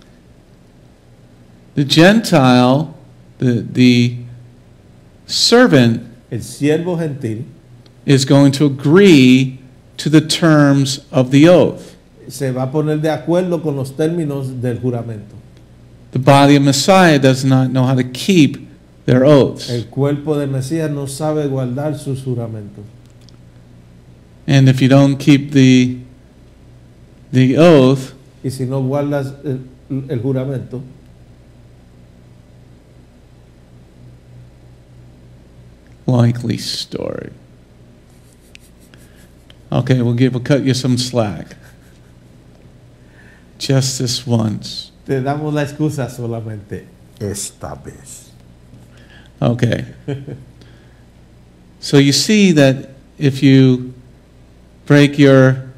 The Gentile, the servant, El siervo gentil is going to agree to the terms of the oath. se va a poner de acuerdo con los términos del juramento. The body of Messiah does not know how to keep their oaths. El cuerpo de Mesías no sabe guardar sus juramentos. And if you don't keep the oath, Y si no guardas el juramento, likely story. Okay, we'll cut you some slack. Just this once. Te damos la excusa solamente esta vez. Okay. So you see that if you break your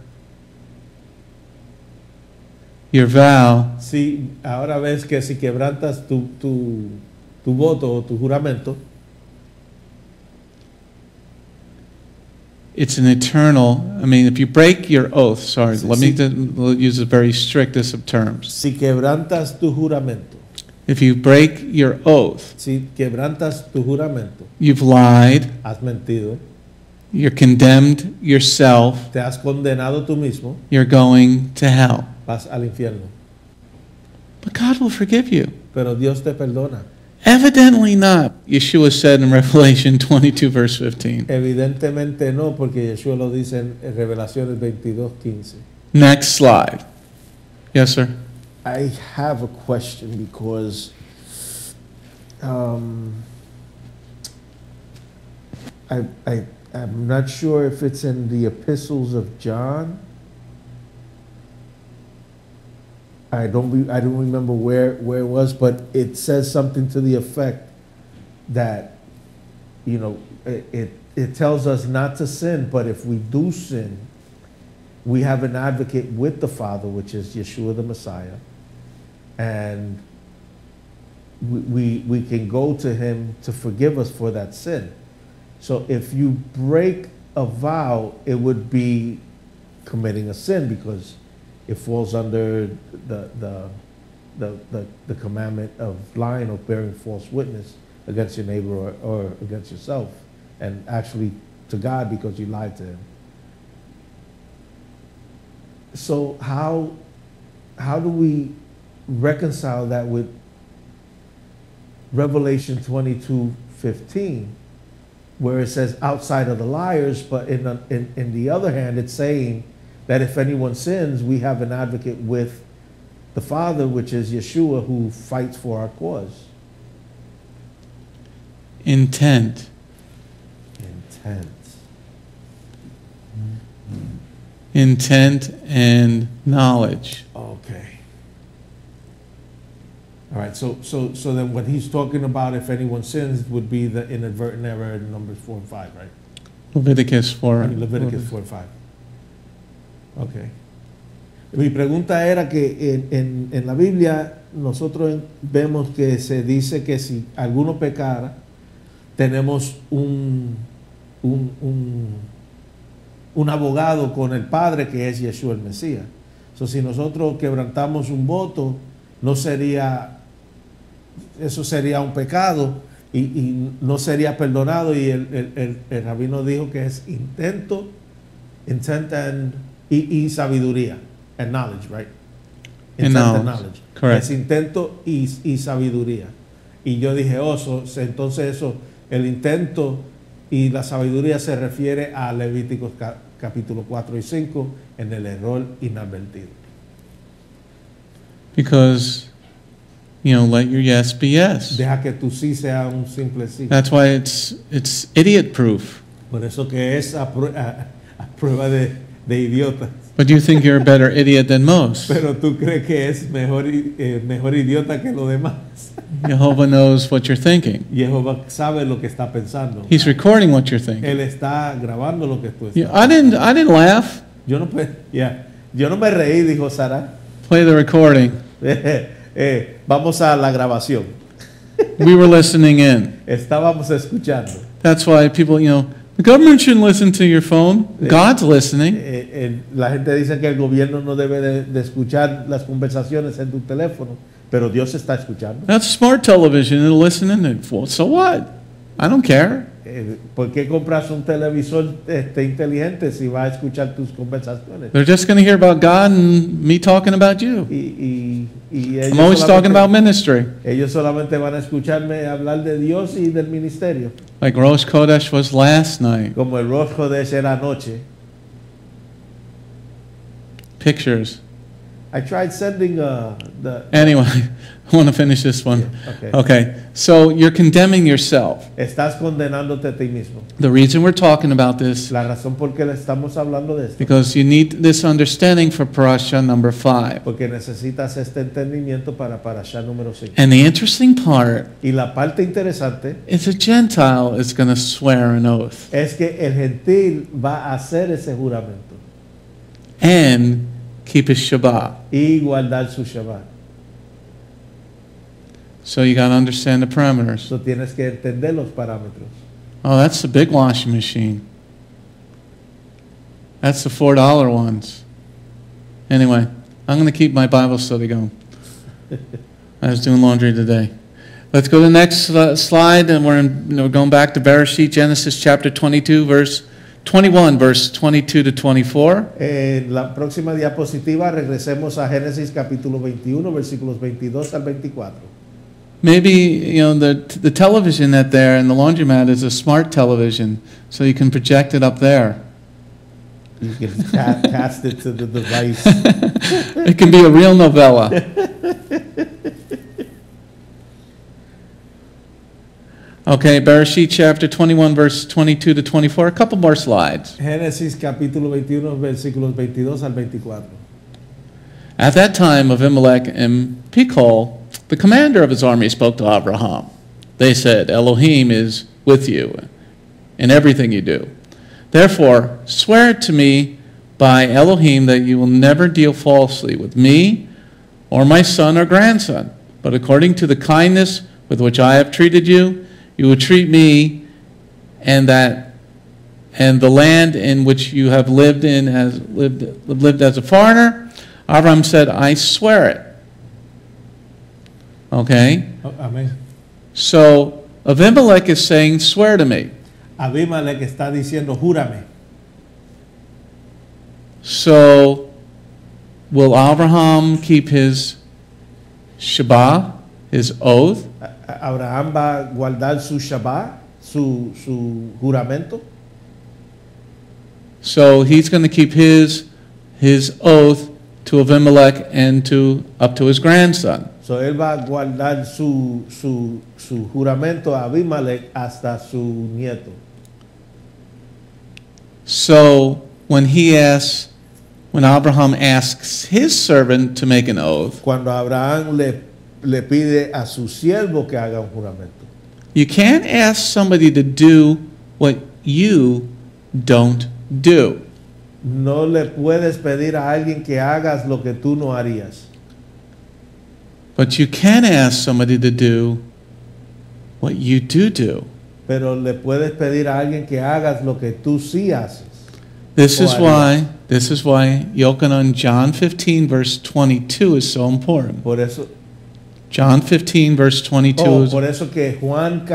vow, Sí, ahora ves que si quebrantas tu voto o tu juramento, it's an eternal, if you break your oath, sorry, Sí, let me sí. use the very strictest of terms. si quebrantas tu juramento, If you break your oath, si quebrantas tu juramento, you've lied, has mentido, you're condemned yourself, te has condenado tú mismo, you're going to hell. vas al infierno. But God will forgive you. Pero Dios te perdona. Evidently not, Yeshua said in Revelation 22, verse 15. Evidentemente no, porque Yeshua lo dice en Revelaciones 22:15. Next slide. Yes, sir. I have a question because I'm not sure if it's in the epistles of John. I don't remember where it was, but it says something to the effect that, it tells us not to sin, but if we do sin, we have an advocate with the Father, which is Yeshua the Messiah, and we can go to him to forgive us for that sin. So if you break a vow, it would be committing a sin because it falls under the commandment of lying or bearing false witness against your neighbor or against yourself, and actually to God because you lied to him. So how do we reconcile that with Revelation 22:15, where it says outside of the liars, but in the other hand, it's saying that if anyone sins, we have an advocate with the Father, which is Yeshua, who fights for our cause. Intent. Intent and knowledge. Okay. All right. So then, when he's talking about if anyone sins, would be the inadvertent error in Numbers 4 and 5, right? Leviticus 4. Leviticus 4 and 5. Okay. Mi pregunta era que en la Biblia nosotros vemos que se dice que si alguno pecara, tenemos un abogado con el Padre que es Yeshua el Mesías. So, si nosotros quebrantamos un voto, eso sería un pecado y no sería perdonado, y el rabino dijo que es intent y sabiduría, and knowledge, right? And knowledge. Correct. Es intento y sabiduría. Y yo dije, entonces eso, el intento y la sabiduría se refiere a Levíticos capítulo 4 y 5 en el error inadvertido. Because, let your yes be yes. Deja que tu sí sea un simple sí. That's why it's idiot proof. Por eso que es a prueba de idiotas. But you think you're a better idiot than most. Pero tú crees que es mejor idiota que los demás. Jehovah knows what you're thinking. Jehová sabe lo que está pensando. He's recording what you're thinking. Él está grabando lo que tú estás. I didn't laugh. Yo no me reí, dijo Sara. Play the recording. Vamos a la grabación. We were listening in. Estábamos escuchando. That's why people, the government shouldn't listen to your phone. God's listening. La gente dice que el gobierno no debe de escuchar las conversaciones en tu teléfono, pero Dios está escuchando. That's smart television. It'll listen in. Well, so what? I don't care. ¿Por qué compras un televisor inteligente si va a escuchar tus conversaciones? They're just going to hear about God and me talking about you. Y I'm always talking about ministry. Ellos solamente van a escucharme hablar de Dios y del ministerio. Like Rosh Kodesh was last night. Como el Rosh Chodesh era anoche. Pictures. I tried sending Anyway, I want to finish this one. Okay. Okay, so you're condemning yourself. Estás condenándote a ti mismo. The reason we're talking about this, La razón por qué le estamos hablando de esto, because you need this understanding for Parasha number 5. porque necesitas este entendimiento para Parasha número 5. And the interesting part Y la parte interesante is a Gentile is going to swear an oath. es que el gentil va a hacer ese juramento And keep his Shabbat. y guardar su Shabbat. So you got to understand the parameters. So tienes que entender los parámetros. Oh, that's the big washing machine. That's the $4 ones. Anyway, I'm going to keep my Bible study going. I was doing laundry today. Let's go to the next slide, and we're going back to Bereshit, Genesis chapter 21, verse 22 to 24. En la próxima diapositiva regresemos a Génesis capítulo 21, versículos 22 al 24. Maybe, the television that there in the laundromat is a smart television, so you can project it up there. You can cast it to the device. It can be a real novella. Okay, Bereshit chapter 21, verse 22 to 24. A couple more slides. Génesis capítulo 21, versículos 22 al 24. At that time, Avimelech and Pichol, the commander of his army, spoke to Avraham. They said, Elohim is with you in everything you do. Therefore, swear to me by Elohim that you will never deal falsely with me or my son or grandson, but according to the kindness with which I have treated you, you will treat me, and the land in which you have lived as a foreigner. Avraham said, I swear it. Okay? Amén. So Avimelech is saying, swear to me. Abimelech está diciendo, júrame. So will Avraham keep his Shabbat, his oath? Abraham va a guardar su Shabbat, su juramento. So he's going to keep his oath to Avimelech and up to his grandson. So él va a guardar su juramento a Abimelech hasta su nieto. So when Abraham asks his servant to make an oath, Cuando Abraham le pide a su siervo que haga un juramento. you can't ask somebody to do what you don't do. No le puedes pedir a alguien que hagas lo que tú no harías. But you can ask somebody to do what you do. Pero le puedes pedir a alguien que hagas lo que tú sí haces. This is harías. why Yochanan John 15 verse 22 is so important. Por eso, John 15 verse 22 is, por eso que Juan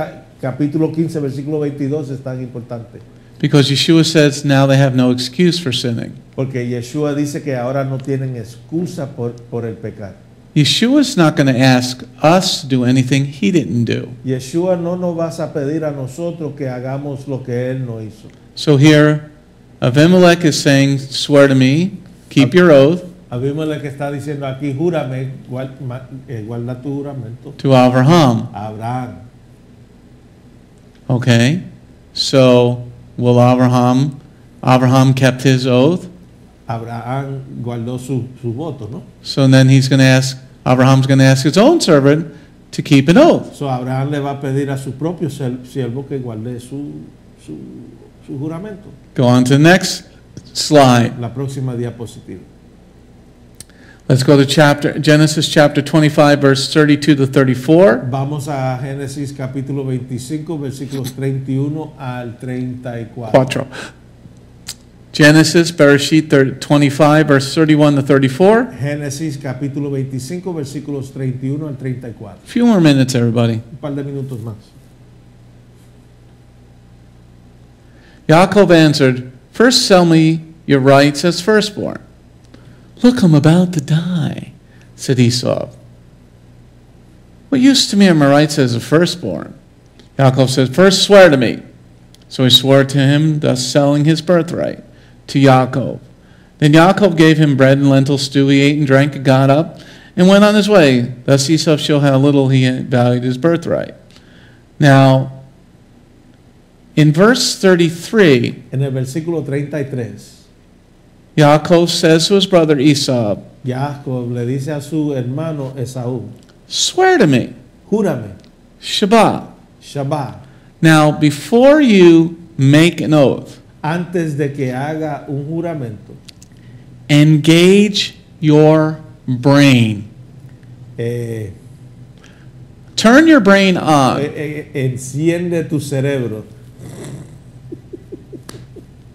capítulo 15 versículo 22 es tan importante. because Yeshua says now they have no excuse for sinning. Porque Yeshua dice que ahora no tienen excusa por el pecar. Yeshua's not going to ask us to do anything he didn't do. Yeshua no nos vas a pedir a nosotros que hagamos lo que él no hizo. So here Avimelech is saying, swear to me, keep your oath, Abimelech está diciendo aquí, júrame, guarda tu juramento. to Avraham. Abraham. Okay? So will Avraham kept his oath? Abraham guardó su voto, ¿no? So then Abraham's going to ask his own servant to keep an oath. So Abraham le va a pedir a su propio siervo que guarde su juramento. Go on to the next slide. La próxima diapositiva. Let's go to Genesis chapter 25, verse 32 to 34. Vamos a Génesis capítulo 25, versículos 31 al 34. Cuatro. Genesis, Bereshit 25, verse 31 to 34. Génesis capítulo 25, versículos 31 al 34. A few more minutes, everybody. Un par de minutos más. Yaakov answered, first sell me your rights as firstborn. Look, I'm about to die, said Esau. What use to me are my rights as a firstborn? Yaakov said, first swear to me. So he swore to him, thus selling his birthright to Yaakov. Then Yaakov gave him bread and lentil stew. He ate and drank and got up and went on his way. Thus Esau showed how little he valued his birthright. Now, in verse 33, En el versículo 33, Yaakov says to his brother Esau, Jacob le dice a su hermano Esaú, swear to me, júrame, Shabbat. Shabbat, Now, before you make an oath, antes de que haga un juramento, engage your brain. eh, Turn your brain on. enciende tu cerebro.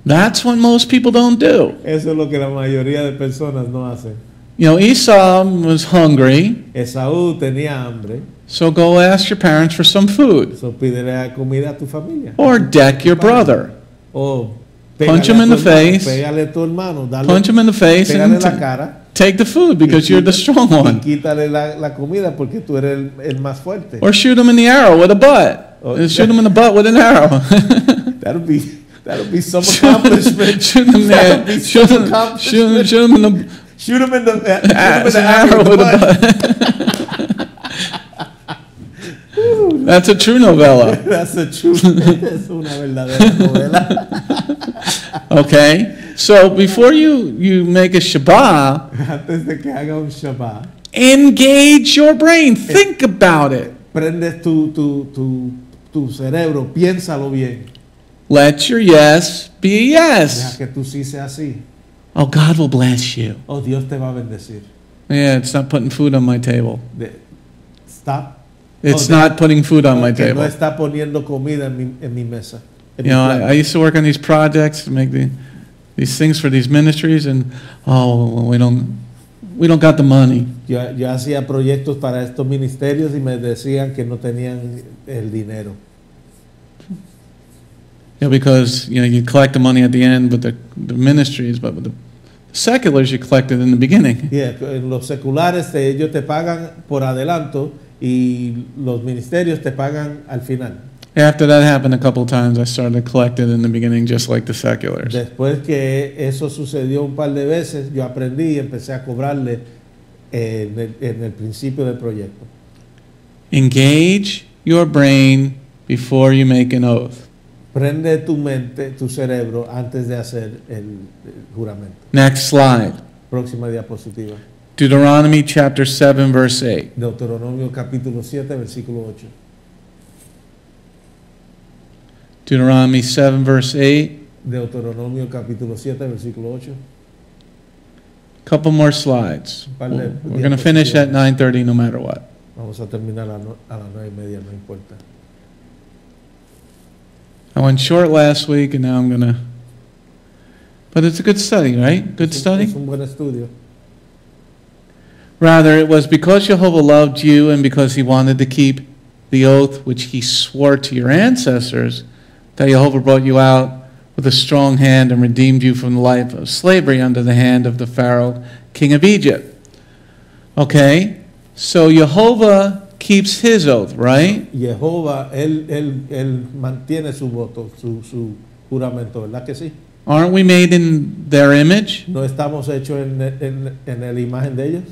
That's what most people don't do. Eso es lo que la mayoría de personas no hacen. You know, Esau was hungry, Esaú tenía hambre, so go ask your parents for some food. so pídele comida a tu familia. Or deck your brother. O Punch him pégale a in tu the hermano, face. Pégale a tu hermano, dale, Punch him in the face pégale and la cara. take the food because you're the strong Y one. quítale la comida porque tú eres el más fuerte. Or shoot him in the arrow with a butt. Oh, Shoot him in the butt with an arrow. That'll be some accomplishment. Shoot him That'll there. be some accomplishment. Shoot him in the Shoot him in the arrow with a butt. That's a true novella. That's the truth. Es una verdadera novela. Okay? So before you make a Shabbat, Antes de que haga un Shabbat, engage your brain. Think about it. prendes tu cerebro, piénsalo bien. Let your yes be a Deja yes. que tú sí sea así. Oh, God will bless you. Oh, Dios te va a bendecir. Yeah, it's not putting food on my table. Stop. It's Oh, not putting food on my Que no table. está poniendo comida en mi mesa. En You mi know, plato. I used to work on these projects to make these things for these ministries, and we don't got the money. Yo hacía proyectos para estos ministerios y me decían que no tenían el dinero. Yeah, because you collect the money at the end with the ministries, but with the seculars you collect it in the beginning. Yeah, en los seculares ellos te pagan por adelanto y los ministerios te pagan al final. After that happened a couple of times, I started to collect it in the beginning, just like the seculars. Después que eso sucedió un par de veces, yo aprendí y empecé a cobrarle en el principio del proyecto. Engage your brain before you make an oath. Prende tu mente, tu cerebro, antes de hacer el juramento. Next slide. Próxima diapositiva. Deuteronomy chapter 7, verse 8. Deuteronomio capítulo 7, versículo 8. Deuteronomy 7, verse 8. Deuteronomio capítulo 7, versículo 8. Couple more slides. Un par de We're going to finish at 9:30 no matter what. Vamos a terminar a las 9:30, no importa. I went short last week and now I'm going to... But it's a good study, right? Good study? Es un buen estudio. Rather, it was because Jehovah loved you and because he wanted to keep the oath which he swore to your ancestors that Jehovah brought you out with a strong hand and redeemed you from the life of slavery under the hand of the Pharaoh, king of Egypt. Okay? So Jehovah keeps his oath, right? Jehová, él mantiene su voto, su juramento, ¿verdad que sí? Aren't we made in their image? ¿No estamos hechos en la imagen de ellos?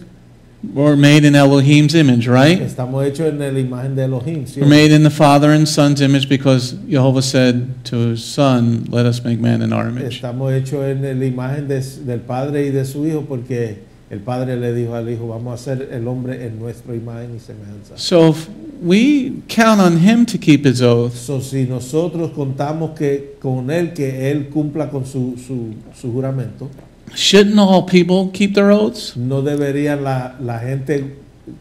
We're made in Elohim's image, right? Estamos hechos en la imagen de Elohim, ¿sí? We're made in the Father and Son's image because Jehovah said to his Son, let us make man in our image. Estamos hechos en la imagen del Padre y de su Hijo porque el Padre le dijo al Hijo, vamos a hacer el hombre en nuestra imagen y semejanza. So if we count on him to keep his oath, So, si nosotros contamos con él, que él cumpla con su juramento, shouldn't all people keep their oaths? ¿no debería la gente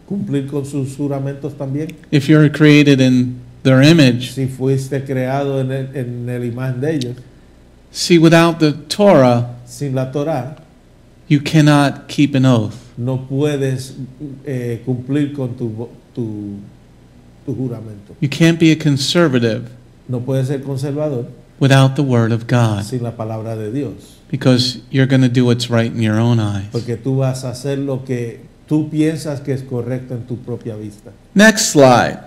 cumplir con sus juramentos también? If you're created in their image. Si fuiste creado en la imagen de ellos, See, without the Torah, sin la Torá, you cannot keep an oath. no puedes cumplir con tu juramento. You can't be a conservative No puedes ser conservador without the Word of God, sin la palabra de Dios, because you're going to do what's right in your own eyes. porque tú vas a hacer lo que tú piensas que es correcto en tu propia vista. Next slide.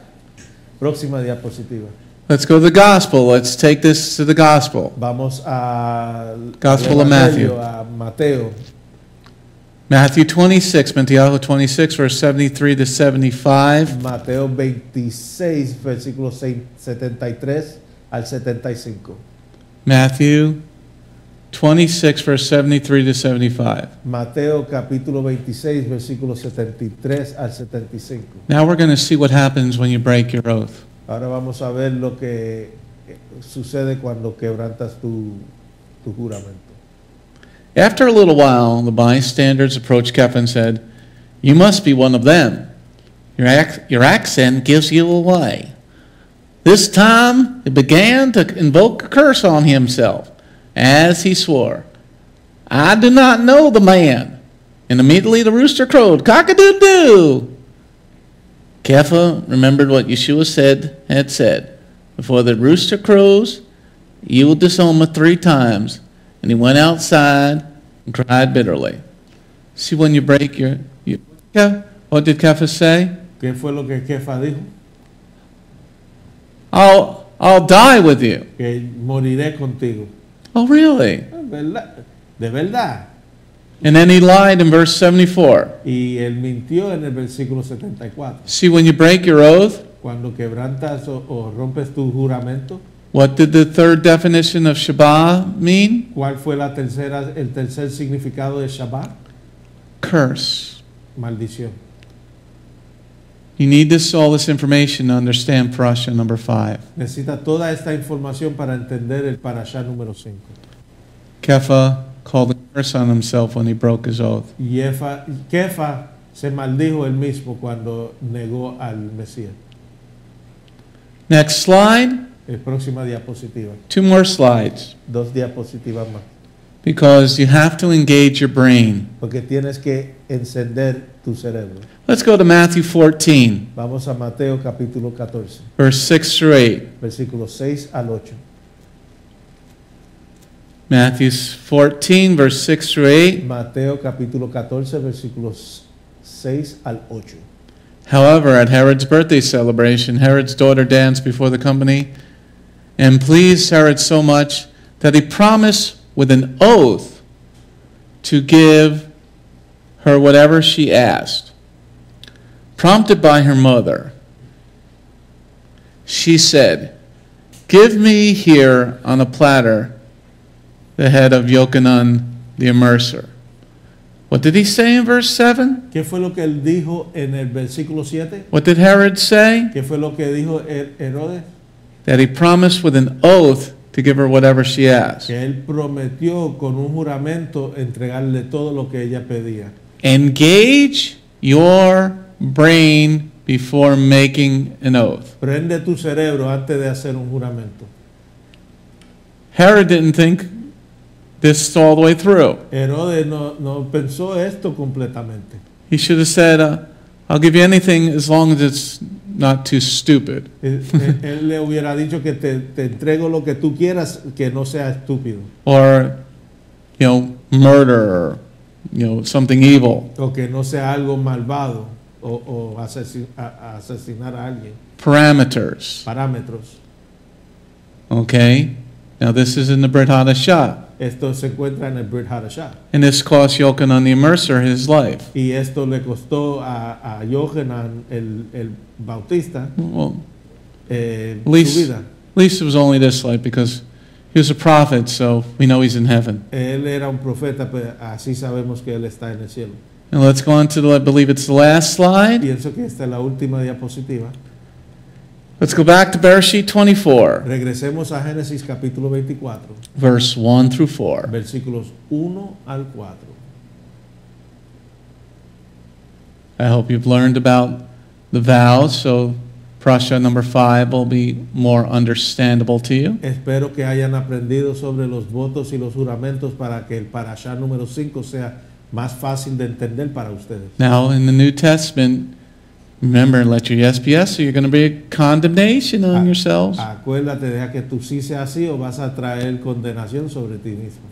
Próxima diapositiva. Let's go to the gospel. Let's take this to the gospel. Vamos al Gospel of Evangelio, Matthew. a Mateo. Matthew 26, Matthew 26, verse 73 to 75. Mateo 26, versículos 73 al 75. Matthew 26, verse 73 to 75. Mateo capítulo 26, versículos 73 al 75. Now we're going to see what happens when you break your oath. Ahora vamos a ver lo que sucede cuando quebrantas tu juramento. After a little while, the bystanders approached Kepha and said, "You must be one of them. Your accent gives you away." This time, he began to invoke a curse on himself, as he swore, "I do not know the man." And immediately the rooster crowed, "Cock-a-doodle-doo." Kepha remembered what Yeshua had said, "Before the rooster crows, you will disown me 3 times." And he went outside and cried bitterly. See, when you break what did Kepha say? ¿Qué fue lo que Kefa dijo? I'll die with you. Que moriré contigo. Oh, really? De verdad. And then he lied in verse 74. Y él mintió en el versículo 74. See, when you break your oath, Cuando quebrantas o rompes tu juramento, what did the third definition of Shabbat mean? ¿cuál fue el tercer significado de Shabbat? Curse. Maldición. You need all this information to understand Parasha number 5. Necesita toda esta información para entender el Parasha número 5. Kepha called a curse on himself when he broke his oath. Y Kefa se maldijo él mismo cuando negó al Mesías. Next slide. Próxima diapositiva. 2 more slides. 2 diapositivas más. Because you have to engage your brain. Porque tienes que encender tu cerebro. Let's go to Matthew 14, Vamos a Mateo capítulo 14, verse 6 through 8. versículos 6 al 8. Matthew 14, verse 6 through 8. Mateo capítulo 14, versículos 6 al 8. However, at Herod's birthday celebration, Herod's daughter danced before the company and pleased Herod so much that he promised with an oath to give her whatever she asked. Prompted by her mother, she said, "Give me here on a platter the head of Yochanan the immerser." What did he say in verse 7? ¿Qué fue lo que él dijo en el versículo 7? What did Herod say? ¿Qué fue lo que dijo Herodes? That he promised with an oath to give her whatever she asked. Que él prometió con un juramento entregarle todo lo que ella pedía. Engage your brain before making an oath. Prende tu cerebro antes de hacer un juramento. Herod didn't think this all the way through. Herodes no pensó esto completamente. He should have said, "I'll give you anything as long as it's not too stupid." Él le hubiera dicho que te entrego lo que tú quieras, que no sea estúpido. Or, murder, or, something evil. O que no sea algo malvado, o asesinar a alguien. Parameters. Parámetros. Okay? Now this is in the Brit Hadashah. Esto se encuentra en el Brit Hadashah. And this cost Yochanan the immerser his life. Y esto le costó a Yochanan el Bautista Well, su at least it was only this life because he was a prophet, so we know he's in heaven. Él era un profeta, pero así sabemos que él está en el cielo. And let's go on to I believe it's the last slide. Pienso que esta es la última diapositiva. Let's go back to Bereshit 24, Regresemos a Génesis capítulo 24, verse 1 through 4. versículos 1 al 4. I hope you've learned about the vows, so Parasha number 5 will be more understandable to you. Espero que hayan aprendido sobre los votos y los juramentos para que el Parashá número 5 sea más fácil de entender para ustedes. Now, in the New Testament, remember, let your yes be yes, or you're going to be a condemnation on yourselves. Acuérdate, deja que tu sí sea sí o vas a traer condenación sobre ti mismo.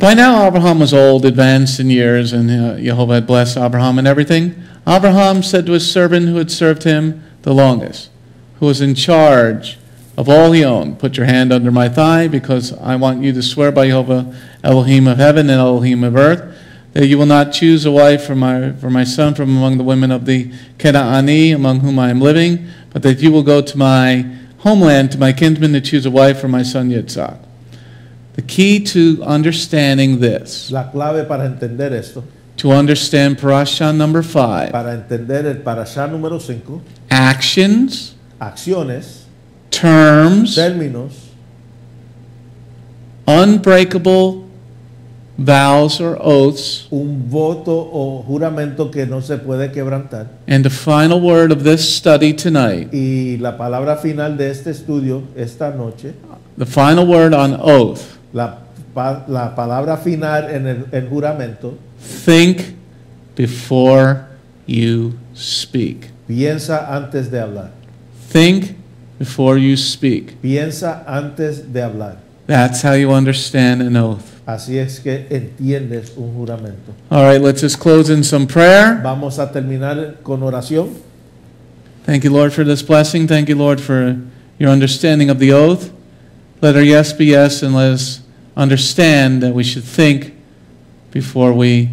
By now, Abraham was old, advanced in years, and Jehovah had blessed Abraham and everything. Abraham said to his servant who had served him the longest, who was in charge of all he owned, put your hand under my thigh, because I want you to swear by Jehovah, Elohim of heaven and Elohim of earth, that you will not choose a wife for my son from among the women of the Kenaani, among whom I am living, but that you will go to my homeland, to my kinsmen, to choose a wife for my son Yitzchak. The key to understanding this, La clave para entender esto, to understand Parasha number 5, para entender el Parasha número 5, actions, acciones, terms, términos, unbreakable vows or oaths, un voto o juramento que no se puede quebrantar. and the final word of this study tonight, Y la palabra final de este estudio esta noche, the final word on oath, la palabra final en el juramento, think before you speak. piensa antes de hablar. Think before you speak. Piensa antes de hablar. That's how you understand an oath. Así es que entiendes un juramento. All right, let's just close in some prayer. Vamos a terminar con oración. Thank you, Lord, for this blessing. Thank you, Lord, for your understanding of the oath. Let our yes be yes, and let us understand that we should think before we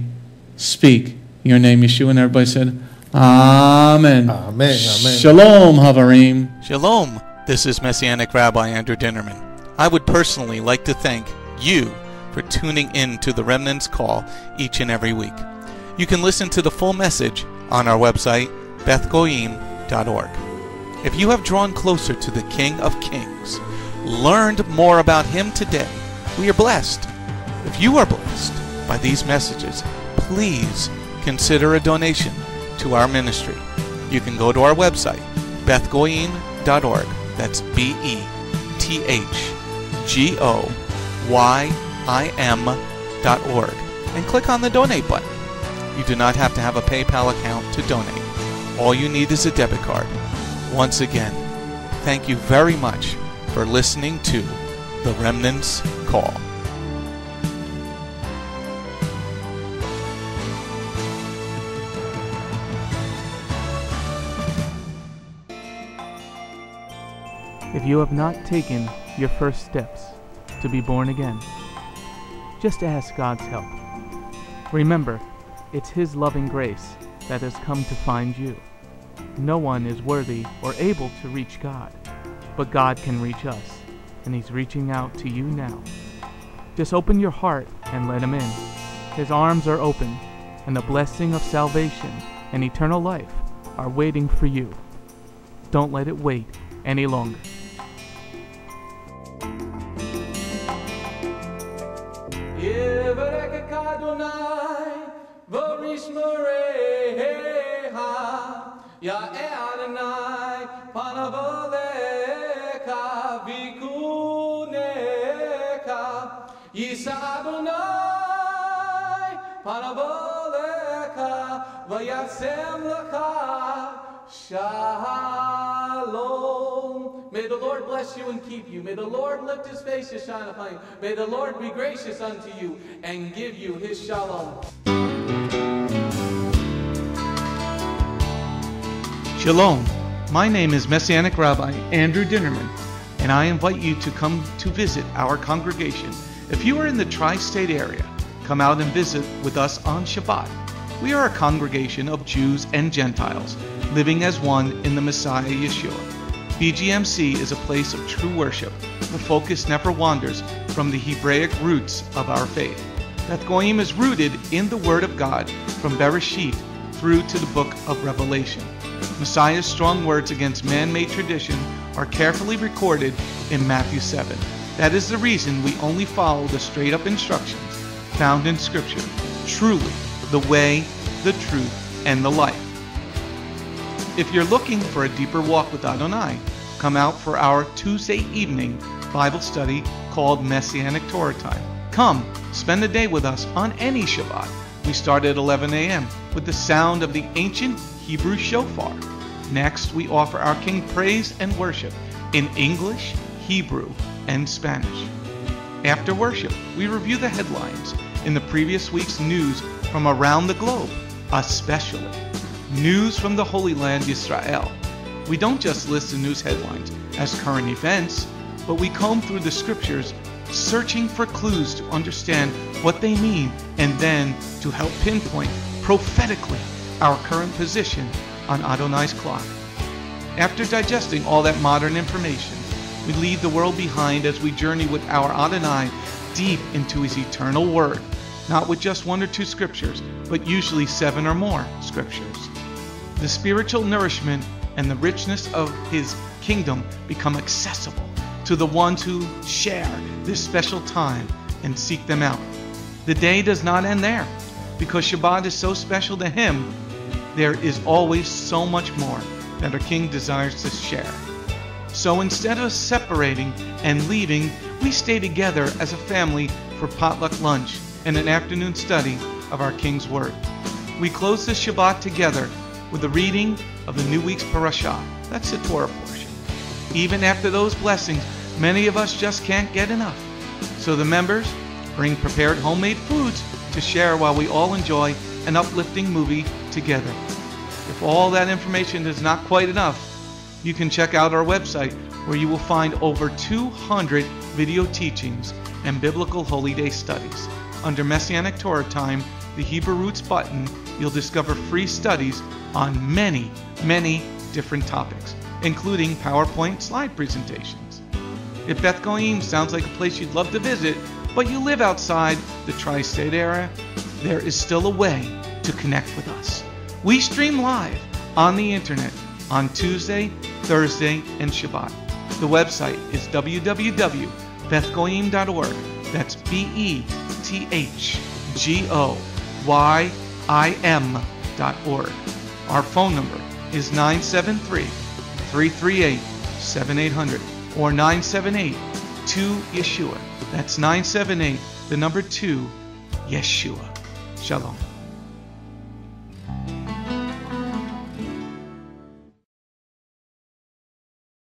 speak. In your name, Yeshua, and everybody said, Amen. Amen, amen. Shalom, Havarim. Shalom, this is Messianic Rabbi Andrew Dinnerman. I would personally like to thank you for tuning in to the Remnant's Call each and every week. You can listen to the full message on our website, bethgoyim.org. If you have drawn closer to the King of Kings, learned more about Him today, we are blessed. If you are blessed by these messages, please consider a donation to our ministry. You can go to our website, bethgoyim.org. That's BETHGOYIM.org, and click on the donate button. You do not have to have a PayPal account to donate. All you need is a debit card. Once again, thank you very much for listening to The Remnant's Call. If you have not taken your first steps to be born again, just ask God's help. Remember, it's His loving grace that has come to find you. No one is worthy or able to reach God, but God can reach us, and He's reaching out to you now. Just open your heart and let Him in. His arms are open, and the blessing of salvation and eternal life are waiting for you. Don't let it wait any longer. Ya Adonai, panavoleka, vikuneka, Yisa Adonai, panavoleka, vayatsem laka, shalom. May the Lord bless you and keep you. May the Lord lift His face to shine upon you. May the Lord be gracious unto you and give you His shalom. Shalom. My name is Messianic Rabbi Andrew Dinnerman, and I invite you to come to visit our congregation. If you are in the tri-state area, come out and visit with us on Shabbat. We are a congregation of Jews and Gentiles, living as one in the Messiah Yeshua. BGMC is a place of true worship. The focus never wanders from the Hebraic roots of our faith. Beth Goyim is rooted in the Word of God from Bereshit through to the book of Revelation. Messiah's strong words against man-made tradition are carefully recorded in Matthew 7. That is the reason we only follow the straight-up instructions found in Scripture, truly the way, the truth, and the life. If you're looking for a deeper walk with Adonai, come out for our Tuesday evening Bible study called Messianic Torah Time. Come, spend a day with us on any Shabbat. We start at 11 a.m. with the sound of the ancient Hebrew shofar. Next, we offer our King praise and worship in English, Hebrew, and Spanish. After worship, we review the headlines in the previous week's news from around the globe, especially news from the Holy Land, Israel, We don't just list the news headlines as current events, but we comb through the scriptures, searching for clues to understand what they mean and then to help pinpoint prophetically our current position on Adonai's clock. After digesting all that modern information, we leave the world behind as we journey with our Adonai deep into his eternal word, not with just 1 or 2 scriptures, but usually 7 or more scriptures. The spiritual nourishment and the richness of his kingdom become accessible to the ones who share this special time and seek them out. The day does not end there. Because Shabbat is so special to him, there is always so much more that our King desires to share. So instead of separating and leaving, we stay together as a family for potluck lunch and an afternoon study of our King's Word. We close the Shabbat together with the reading of the new week's Parasha. That's the Torah portion. Even after those blessings, many of us just can't get enough. So the members bring prepared homemade foods to share while we all enjoy an uplifting movie together. If all that information is not quite enough, you can check out our website where you will find over 200 video teachings and biblical holy day studies. Under Messianic Torah Time, the Hebrew Roots button, you'll discover free studies on many different topics, including PowerPoint slide presentations. If Beth Goyim sounds like a place you'd love to visit, but you live outside the tri-state area, there is still a way to connect with us. We stream live on the internet on Tuesday, Thursday, and Shabbat. The website is www.bethgoyim.org. That's BETHGOYIM.org. Our phone number is 973-338-7800 or 978-2-YESHUA. That's 978, the number 2, Yeshua. Shalom.